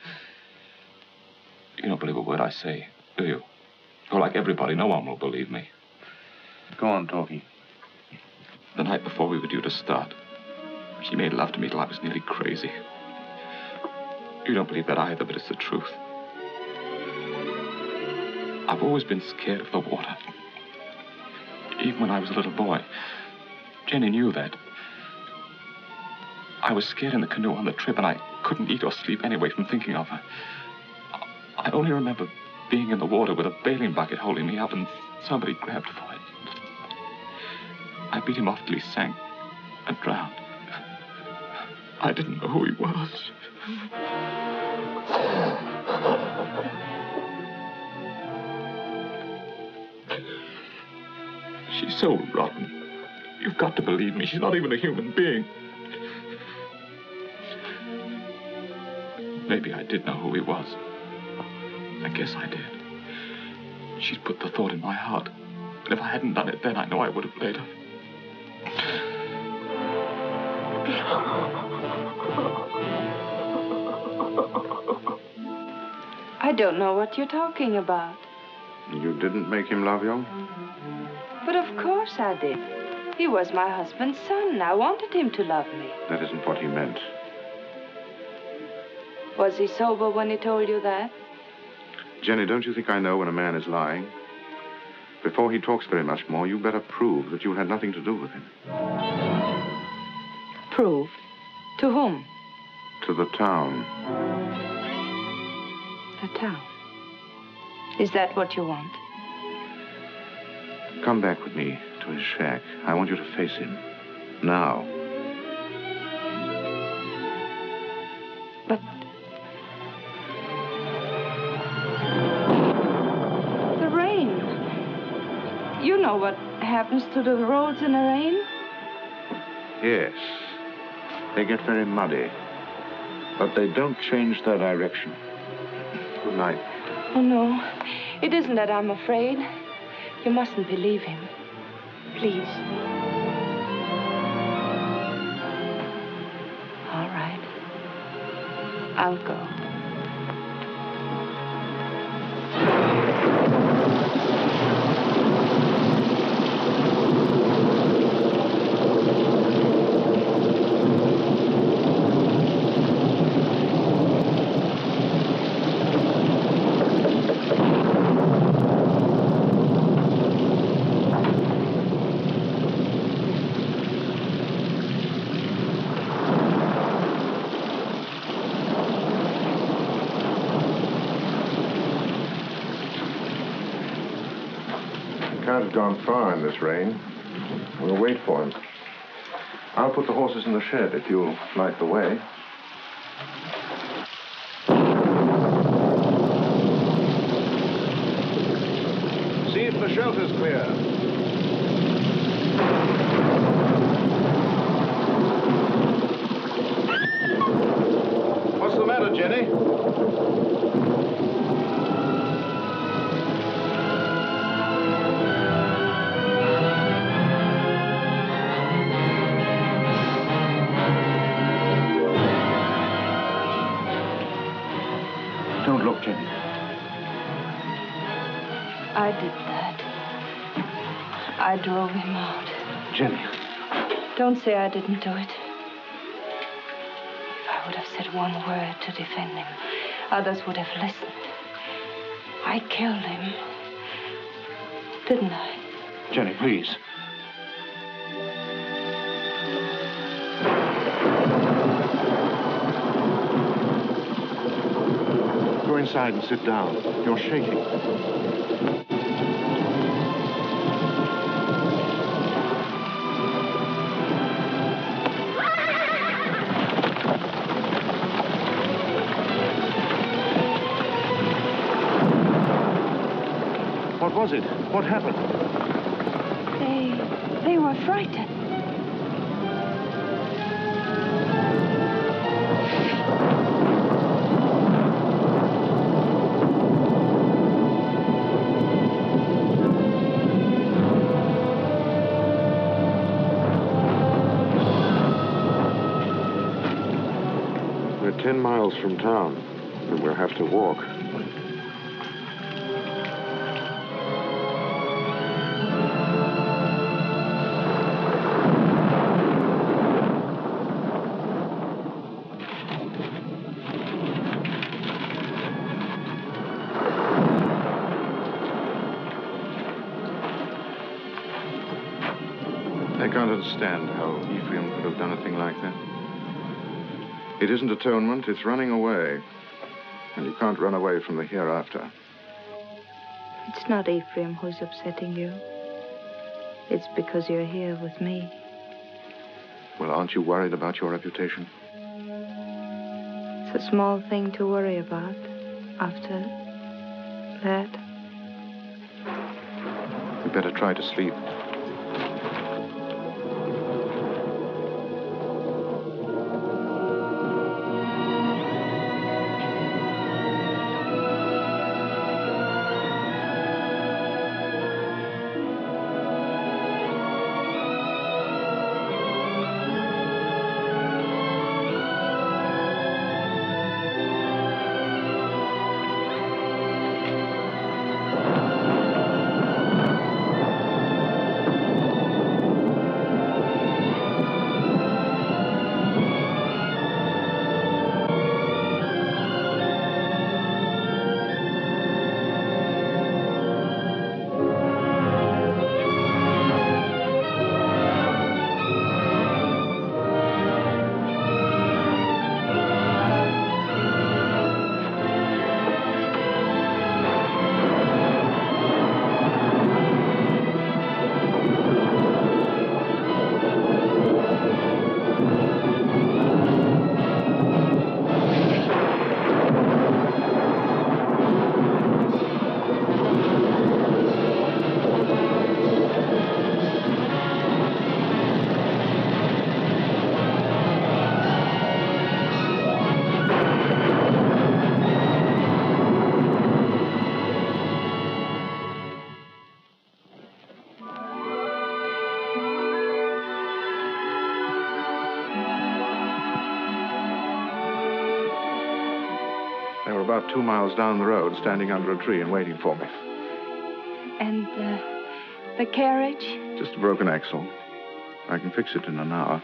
You don't believe a word I say, do you? You're like everybody. No one will believe me. Go on talking. The night before we were due to start, she made love to me till I was nearly crazy. You don't believe that either, but it's the truth. I've always been scared of the water. Even when I was a little boy. Jenny knew that. I was scared in the canoe on the trip, and I couldn't eat or sleep anyway from thinking of her. I only remember being in the water with a bailing bucket holding me up, and somebody grabbed for it. I beat him off till he sank and drowned. I didn't know who he was. She's so rotten. You've got to believe me. She's not even a human being. Maybe I did know who he was. I guess I did. She'd put the thought in my heart. And if I hadn't done it then, I know I would have later. I don't know what you're talking about. You didn't make him love you? But of course I did. He was my husband's son. I wanted him to love me. That isn't what he meant. Was he sober when he told you that? Jenny, don't you think I know when a man is lying? Before he talks very much more, you better prove that you had nothing to do with him. Prove? To whom? To the town. The town. Is that what you want? Come back with me to his shack. I want you to face him. Now. But... the rain. You know what happens to the roads in the rain? Yes. They get very muddy. But they don't change their direction. Good night. Oh, no. It isn't that I'm afraid. You mustn't believe him. Please. All right. I'll go. Gone far in this rain. We'll wait for him. I'll put the horses in the shed if you'll light the way. See if the shelter's clear. What's the matter, Jenny? Don't look, Jenny. I did that. I drove him out. Jenny. Don't say I didn't do it. If I would have said one word to defend him, others would have listened. I killed him. Didn't I? Jenny, please. Go inside and sit down. You're shaking. What was it? What happened? They were frightened. We're 10 miles from town, and we'll have to walk. I can't understand how Ephraim could have done a thing like that. It isn't atonement, it's running away. And you can't run away from the hereafter. It's not Ephraim who's upsetting you. It's because you're here with me. Well, aren't you worried about your reputation? It's a small thing to worry about after that. You better try to sleep. About 2 miles down the road, standing under a tree and waiting for me. And the carriage? Just a broken axle. I can fix it in an hour.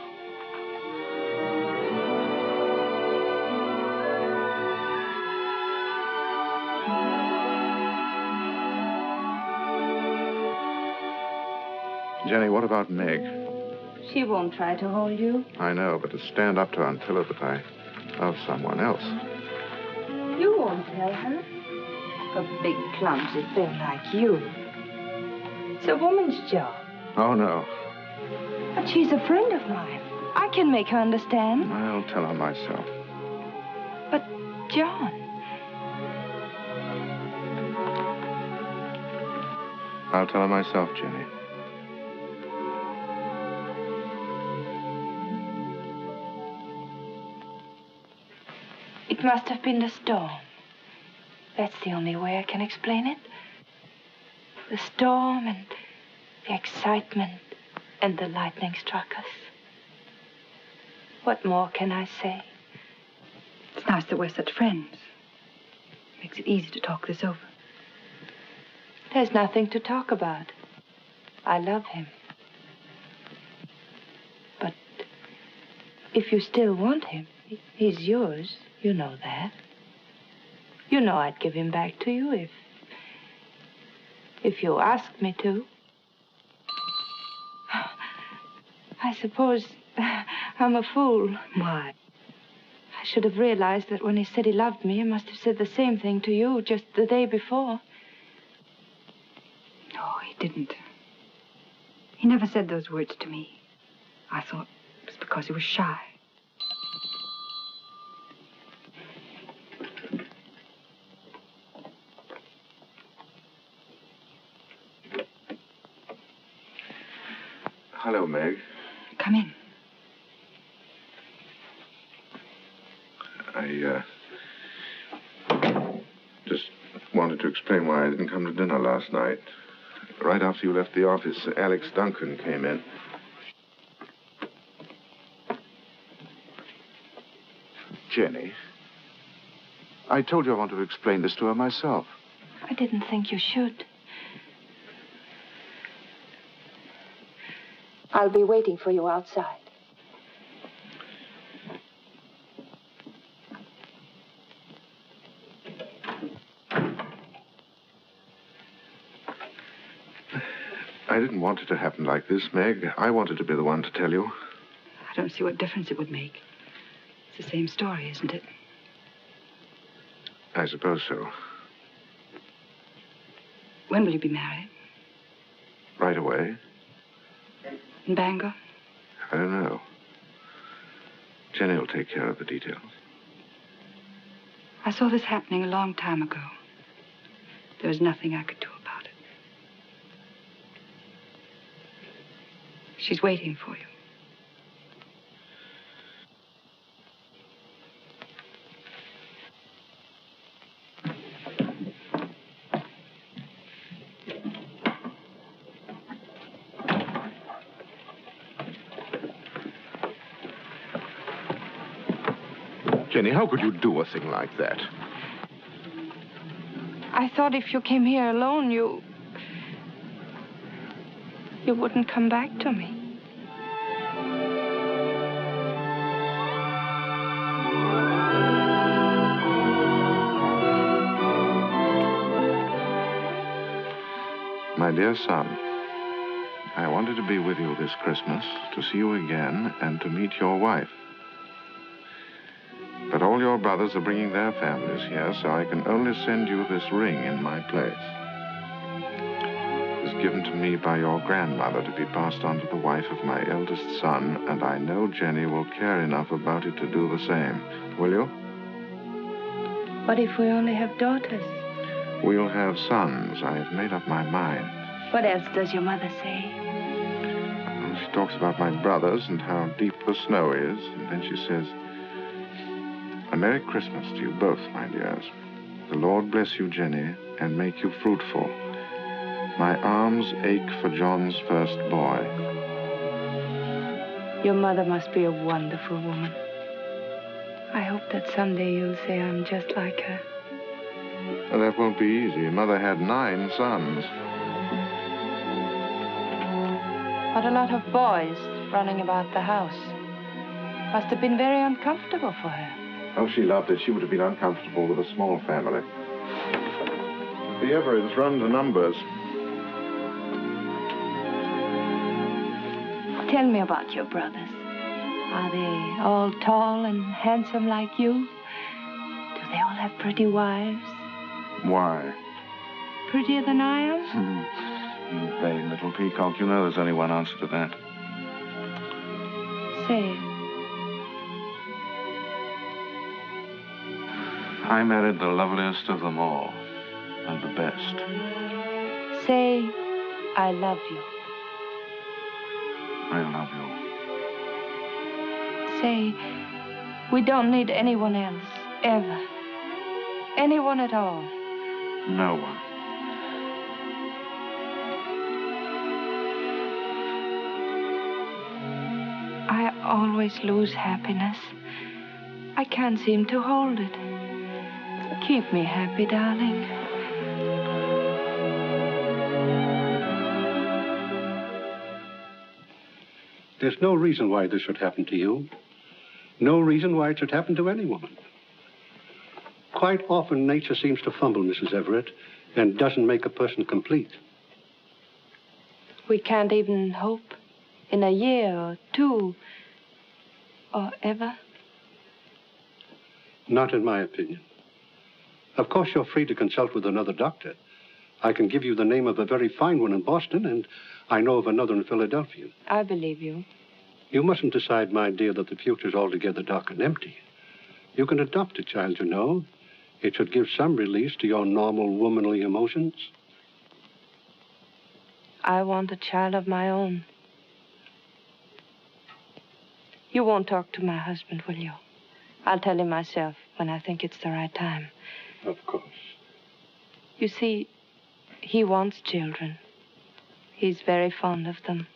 Jenny, what about Meg? She won't try to hold you. I know, but to stand up to her and tell her that I love someone else. You won't tell her. A big, clumsy thing like you. It's a woman's job. Oh, no. But she's a friend of mine. I can make her understand. I'll tell her myself. But, John... I'll tell her myself, Jenny. It must have been the storm. That's the only way I can explain it. The storm and the excitement and the lightning struck us. What more can I say? It's nice that we're such friends. Makes it easy to talk this over. There's nothing to talk about. I love him. But if you still want him, he's yours. You know that. You know I'd give him back to you if you asked me to. I suppose I'm a fool. Why? I should have realized that when he said he loved me, he must have said the same thing to you just the day before. No, he didn't. He never said those words to me. I thought it was because he was shy. Hello, Meg. Come in. I just wanted to explain why I didn't come to dinner last night. Right after you left the office, Alex Duncan came in. Jenny, I told you I wanted to explain this to her myself. I didn't think you should. I'll be waiting for you outside. I didn't want it to happen like this, Meg. I wanted to be the one to tell you. I don't see what difference it would make. It's the same story, isn't it? I suppose so. When will you be married? Right away? In Bangor? I don't know. Jenny will take care of the details. I saw this happening a long time ago. There was nothing I could do about it. She's waiting for you. Jenny, how could you do a thing like that? I thought if you came here alone, you wouldn't come back to me. My dear son, I wanted to be with you this Christmas, to see you again, and to meet your wife. But all your brothers are bringing their families here, so I can only send you this ring in my place. It was given to me by your grandmother to be passed on to the wife of my eldest son, and I know Jenny will care enough about it to do the same. Will you? What if we only have daughters? We'll have sons. I have made up my mind. What else does your mother say? Well, she talks about my brothers and how deep the snow is, and then she says, "A Merry Christmas to you both, my dears. The Lord bless you, Jenny, and make you fruitful. My arms ache for John's first boy." Your mother must be a wonderful woman. I hope that someday you'll say I'm just like her. Well, that won't be easy. Mother had 9 sons. What a lot of boys running about the house. Must have been very uncomfortable for her. Oh, she loved it. She would have been uncomfortable with a small family. The Everetts run to numbers. Tell me about your brothers. Are they all tall and handsome like you? Do they all have pretty wives? Why? Prettier than I am? You vain little peacock. You know there's only one answer to that. Say it. I married the loveliest of them all, and the best. Say, I love you. I love you. Say, we don't need anyone else, ever. Anyone at all. No one. I always lose happiness. I can't seem to hold it. Keep me happy, darling. There's no reason why this should happen to you. No reason why it should happen to any woman. Quite often, nature seems to fumble, Mrs. Everett, and doesn't make a person complete. We can't even hope in a year or 2 or ever. Not in my opinion. Of course, you're free to consult with another doctor. I can give you the name of a very fine one in Boston, and I know of another in Philadelphia. I believe you. You mustn't decide, my dear, that the future's altogether dark and empty. You can adopt a child, you know. It should give some release to your normal womanly emotions. I want a child of my own. You won't talk to my husband, will you? I'll tell him myself when I think it's the right time. Of course. You see, he wants children. He's very fond of them.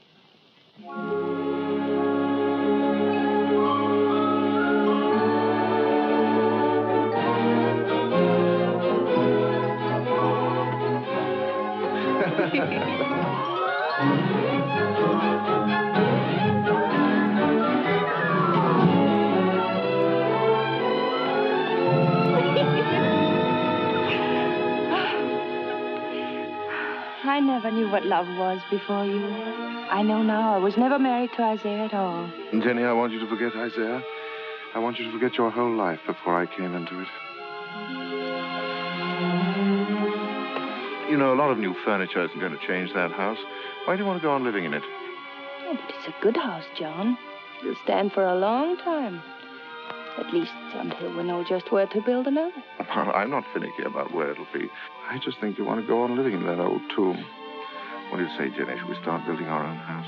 I never knew what love was before you. I know now I was never married to Isaiah at all. Jenny, I want you to forget Isaiah. I want you to forget your whole life before I came into it. You know, a lot of new furniture isn't going to change that house. Why do you want to go on living in it? Oh, but it's a good house, John. It'll stand for a long time. At least until we know just where to build another. Well, I'm not finicky about where it'll be. I just think you want to go on living in that old tomb. What do you say, Jenny? Should we start building our own house?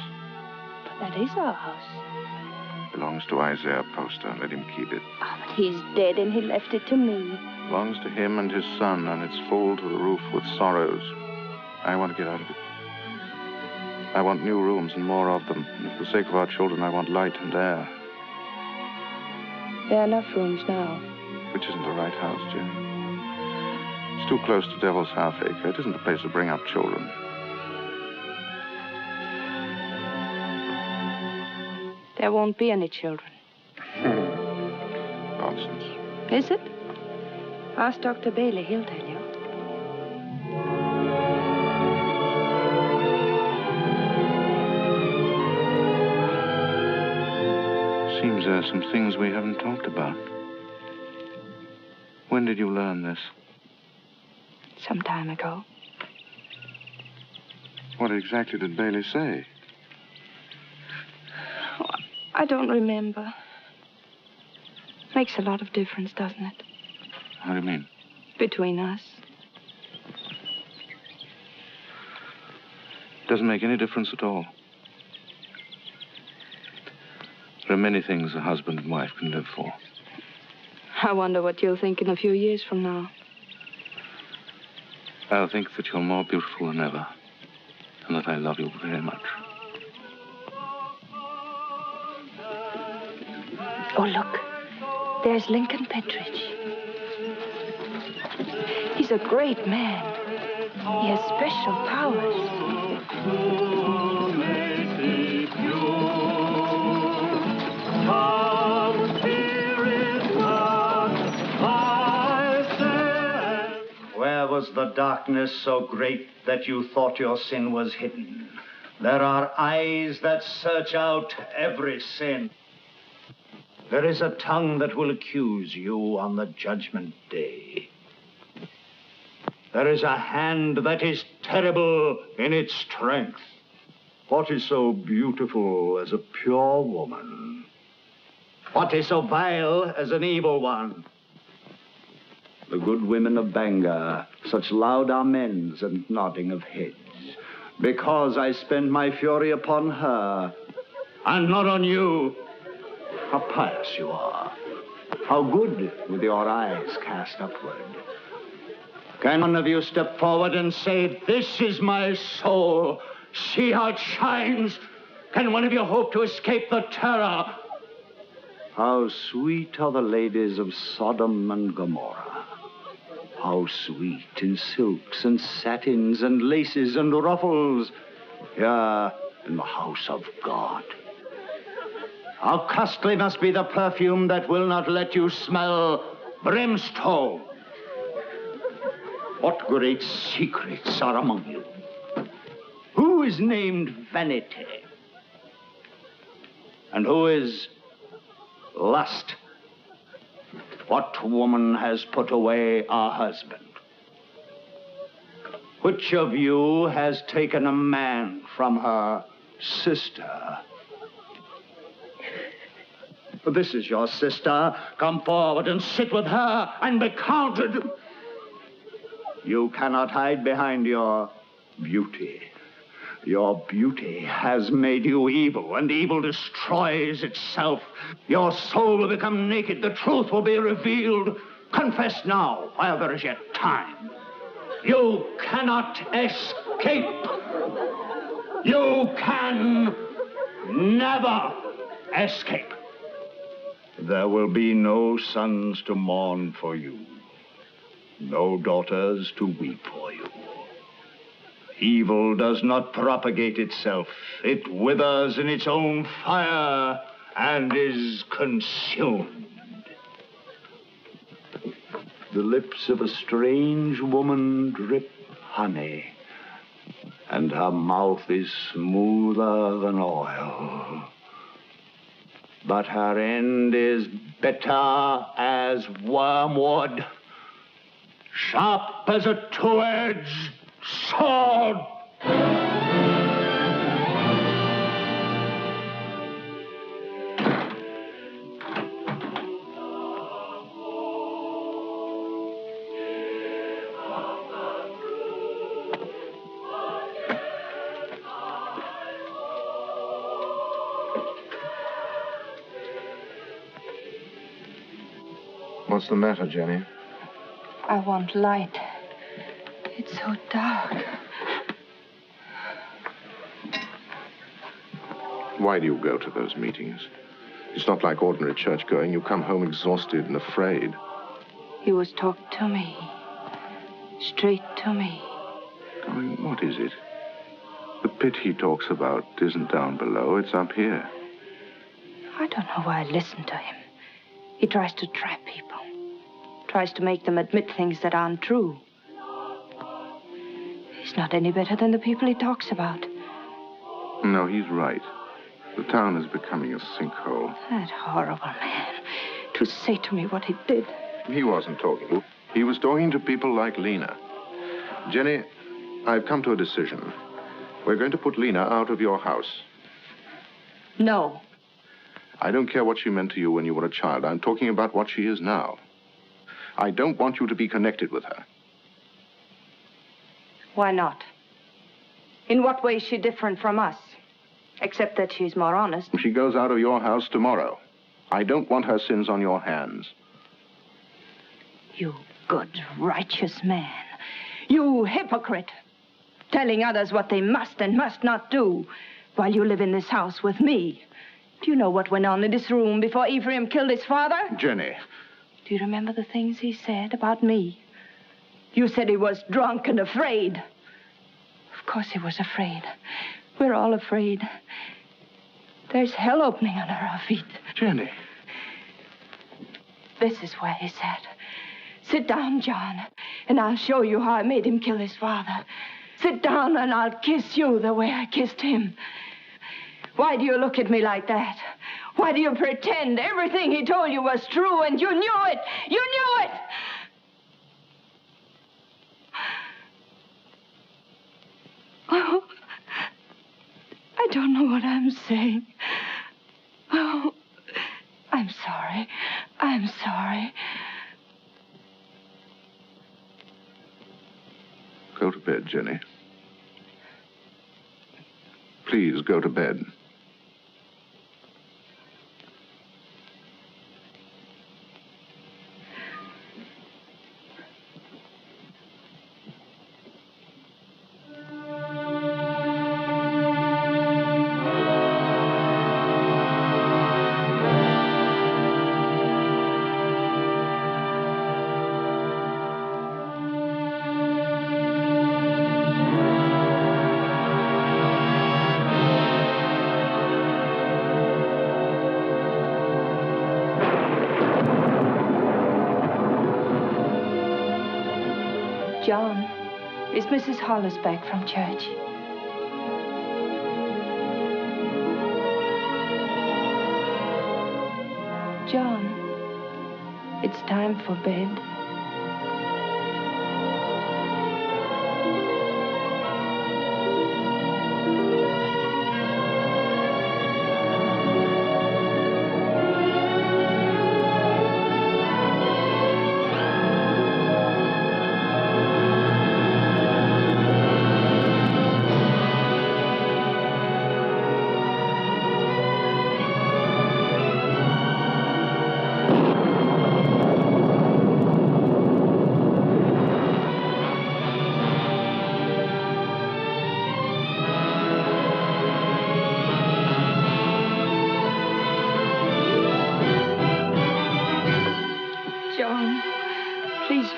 But that is our house. Belongs to Isaiah Poster. Let him keep it. Oh, but he's dead and he left it to me. Belongs to him and his son, and it's full to the roof with sorrows. I want to get out of it. I want new rooms and more of them. And for the sake of our children, I want light and air. There are enough rooms now. Which isn't the right house, Jenny. It's too close to Devil's Half-Acre. It isn't the place to bring up children. There won't be any children. Nonsense. Is it? Ask Dr. Bailey. He'll tell you. Seems there are some things we haven't talked about. When did you learn this? Some time ago. What exactly did Bailey say? Oh, I don't remember. Makes a lot of difference, doesn't it? How do you mean? Between us. Doesn't make any difference at all. There are many things a husband and wife can live for. I wonder what you'll think in a few years from now. I'll think that you're more beautiful than ever, and that I love you very much. Oh, look. There's Lincoln Pentridge. He's a great man. He has special powers. Where was the darkness so great that you thought your sin was hidden? There are eyes that search out every sin. There is a tongue that will accuse you on the judgment day. There is a hand that is terrible in its strength. What is so beautiful as a pure woman? What is so vile as an evil one? The good women of Bangor, such loud amens and nodding of heads, because I spend my fury upon her, and not on you. How pious you are. How good with your eyes cast upward. Can one of you step forward and say, "This is my soul. See how it shines"? Can one of you hope to escape the terror? How sweet are the ladies of Sodom and Gomorrah. How sweet in silks and satins and laces and ruffles, here in the house of God. How costly must be the perfume that will not let you smell brimstone. What great secrets are among you? Who is named Vanity? And who is Lust? What woman has put away her husband? Which of you has taken a man from her sister? This is your sister. Come forward and sit with her and be counted. You cannot hide behind your beauty. Your beauty has made you evil, and evil destroys itself. Your soul will become naked. The truth will be revealed. Confess now, while there is yet time. You cannot escape. You can never escape. There will be no sons to mourn for you, no daughters to weep for you. Evil does not propagate itself. It withers in its own fire and is consumed. The lips of a strange woman drip honey, and her mouth is smoother than oil. but her end is bitter as wormwood, sharp as a two-edged sword. What's the matter, Jenny? I want light. It's so dark. Why do you go to those meetings? It's not like ordinary church going. You come home exhausted and afraid. He was talking to me. Straight to me. I mean, what is it? The pit he talks about isn't down below, it's up here. I don't know why I listen to him. He tries to trap people. Tries to make them admit things that aren't true. He's not any better than the people he talks about. No, he's right. The town is becoming a sinkhole. That horrible man. To say to me what he did. He wasn't talking. He was talking to people like Lena. Jenny, I've come to a decision. We're going to put Lena out of your house. No. I don't care what she meant to you when you were a child. I'm talking about what she is now. I don't want you to be connected with her. Why not? In what way is she different from us? Except that she's more honest. She goes out of your house tomorrow. I don't want her sins on your hands. You good, righteous man. You hypocrite. Telling others what they must and must not do while you live in this house with me. Do you know what went on in this room before Ephraim killed his father? Jenny. Do you remember the things he said about me? You said he was drunk and afraid. Of course he was afraid. We're all afraid. There's hell opening under our feet. Jenny. This is where he sat. Sit down, John, and I'll show you how I made him kill his father. Sit down and I'll kiss you the way I kissed him. Why do you look at me like that? Why do you pretend everything he told you was true and you knew it? You knew it! Oh, I don't know what I'm saying. Oh, I'm sorry. I'm sorry. Go to bed, Jenny. Please go to bed. John, is Mrs. Hollis back from church? John, it's time for bed.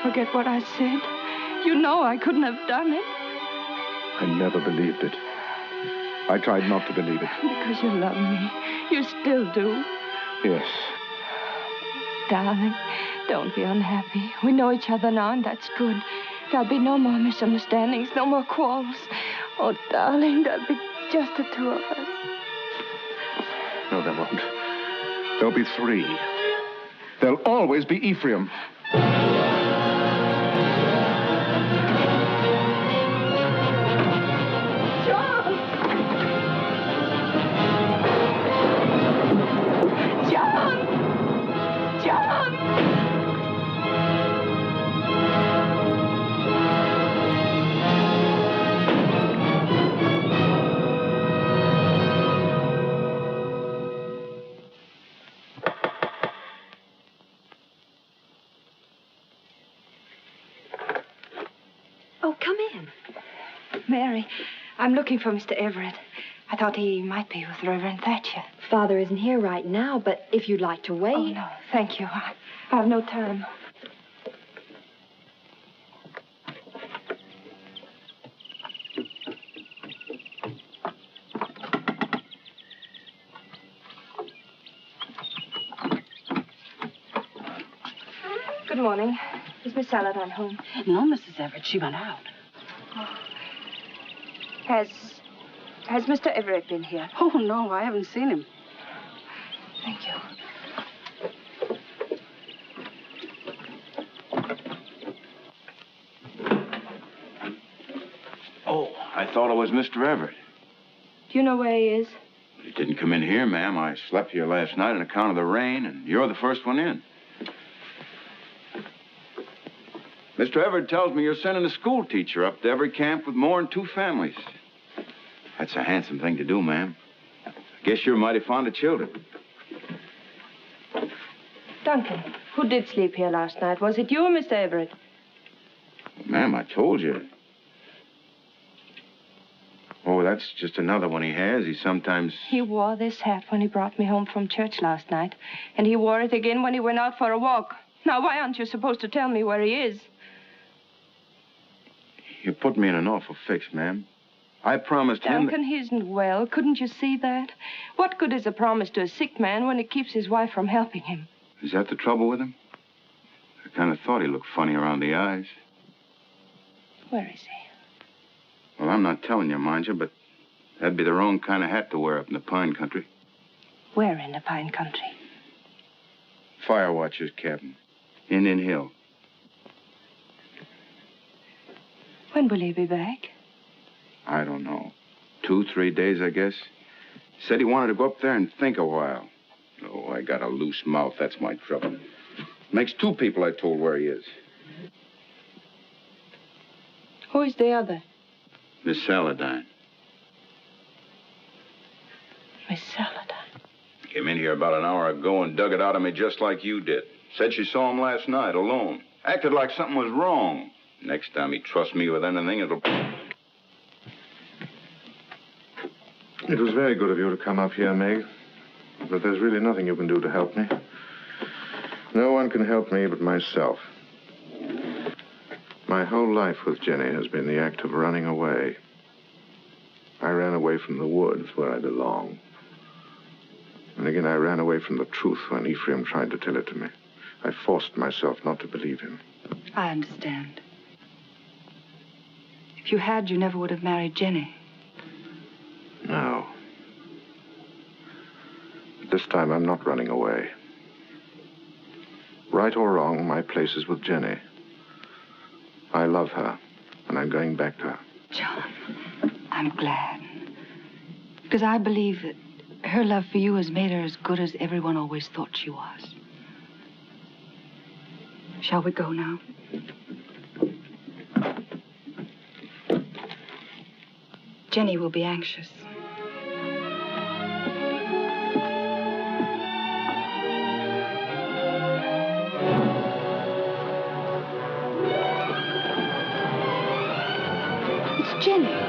Forget what I said. You know I couldn't have done it. I never believed it. I tried not to believe it. Because you love me. You still do. Yes. Darling, don't be unhappy. We know each other now, and that's good. There'll be no more misunderstandings, no more quarrels. Oh, darling, there'll be just the two of us. No, there won't. There'll be 3. There'll always be Ephraim. Mary, I'm looking for Mr. Everett. I thought he might be with Reverend Thatcher. Father isn't here right now, but if you'd like to wait... Oh, no, thank you. I have no time. Good morning. Is Miss Saladin home? No, Mrs. Everett. She went out. Has Mr. Everett been here? Oh, no, I haven't seen him. Thank you. Oh, I thought it was Mr. Everett. Do you know where he is? He didn't come in here, ma'am. I slept here last night on account of the rain, and you're the first one in. Mr. Everett tells me you're sending a school teacher up to every camp with more than 2 families. That's a handsome thing to do, ma'am. I guess you're mighty fond of children. Duncan, who did sleep here last night? Was it you or Mr. Everett? Ma'am, I told you. Oh, that's just another one he has. He sometimes... He wore this hat when he brought me home from church last night, and he wore it again when he went out for a walk. Now, why aren't you supposed to tell me where he is? You put me in an awful fix, ma'am. I promised him... Duncan, he isn't well. Couldn't you see that? What good is a promise to a sick man when it keeps his wife from helping him? Is that the trouble with him? I kind of thought he looked funny around the eyes. Where is he? Well, I'm not telling you, mind you, but that'd be the wrong kind of hat to wear up in the pine country. Where in the pine country? Fire watcher's cabin. Indian Hill. When will he be back? I don't know. 2, 3 days, I guess. Said he wanted to go up there and think a while. Oh, I got a loose mouth. That's my trouble. Makes 2 people I told where he is. Who is the other? Miss Saladin. Miss Saladin. Came in here about an hour ago and dug it out of me just like you did. Said she saw him last night alone. Acted like something was wrong. Next time he trusts me with anything, it'll... It was very good of you to come up here, Meg. But there's really nothing you can do to help me. No one can help me but myself. My whole life with Jenny has been the act of running away. I ran away from the woods where I belong. And again, I ran away from the truth when Ephraim tried to tell it to me. I forced myself not to believe him. I understand. If you had, you never would have married Jenny. No. But this time, I'm not running away. Right or wrong, my place is with Jenny. I love her, and I'm going back to her. John, I'm glad. Because I believe that her love for you has made her as good as everyone always thought she was. Shall we go now? Jenny will be anxious. It's Jenny.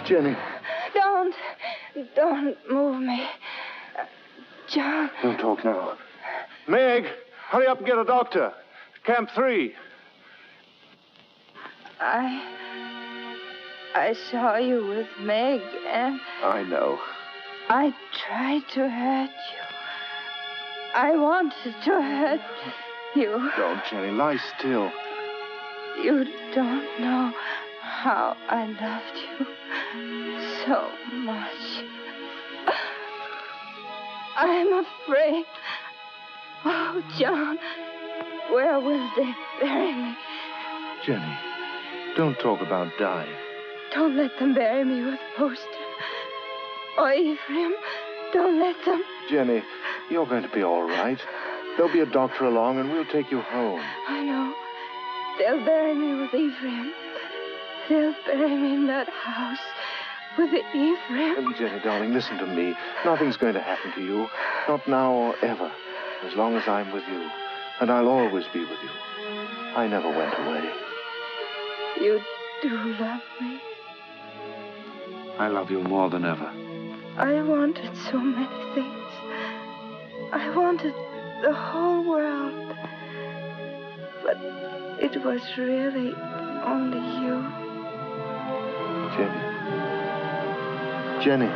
Jenny. Don't move me. John. Don't talk now. Meg! Hurry up and get a doctor. Camp 3. I saw you with Meg, and I know. I tried to hurt you. I wanted to hurt you. Don't, Jenny. Lie still. You don't know how I loved you so much. I'm afraid. Oh, John, where will they bury me? Jenny, don't talk about dying. Don't let them bury me with Poster. Or Ephraim, don't let them. Jenny, you're going to be all right. There'll be a doctor along, and we'll take you home. I know. They'll bury me with Ephraim. They'll bury me in that house with Ephraim. Jenny, darling, listen to me. Nothing's going to happen to you. Not now or ever. As long as I'm with you. And I'll always be with you. I never went away. You do love me. I love you more than ever. I wanted so many things. I wanted the whole world. But it was really only you. Jenny. Jenny.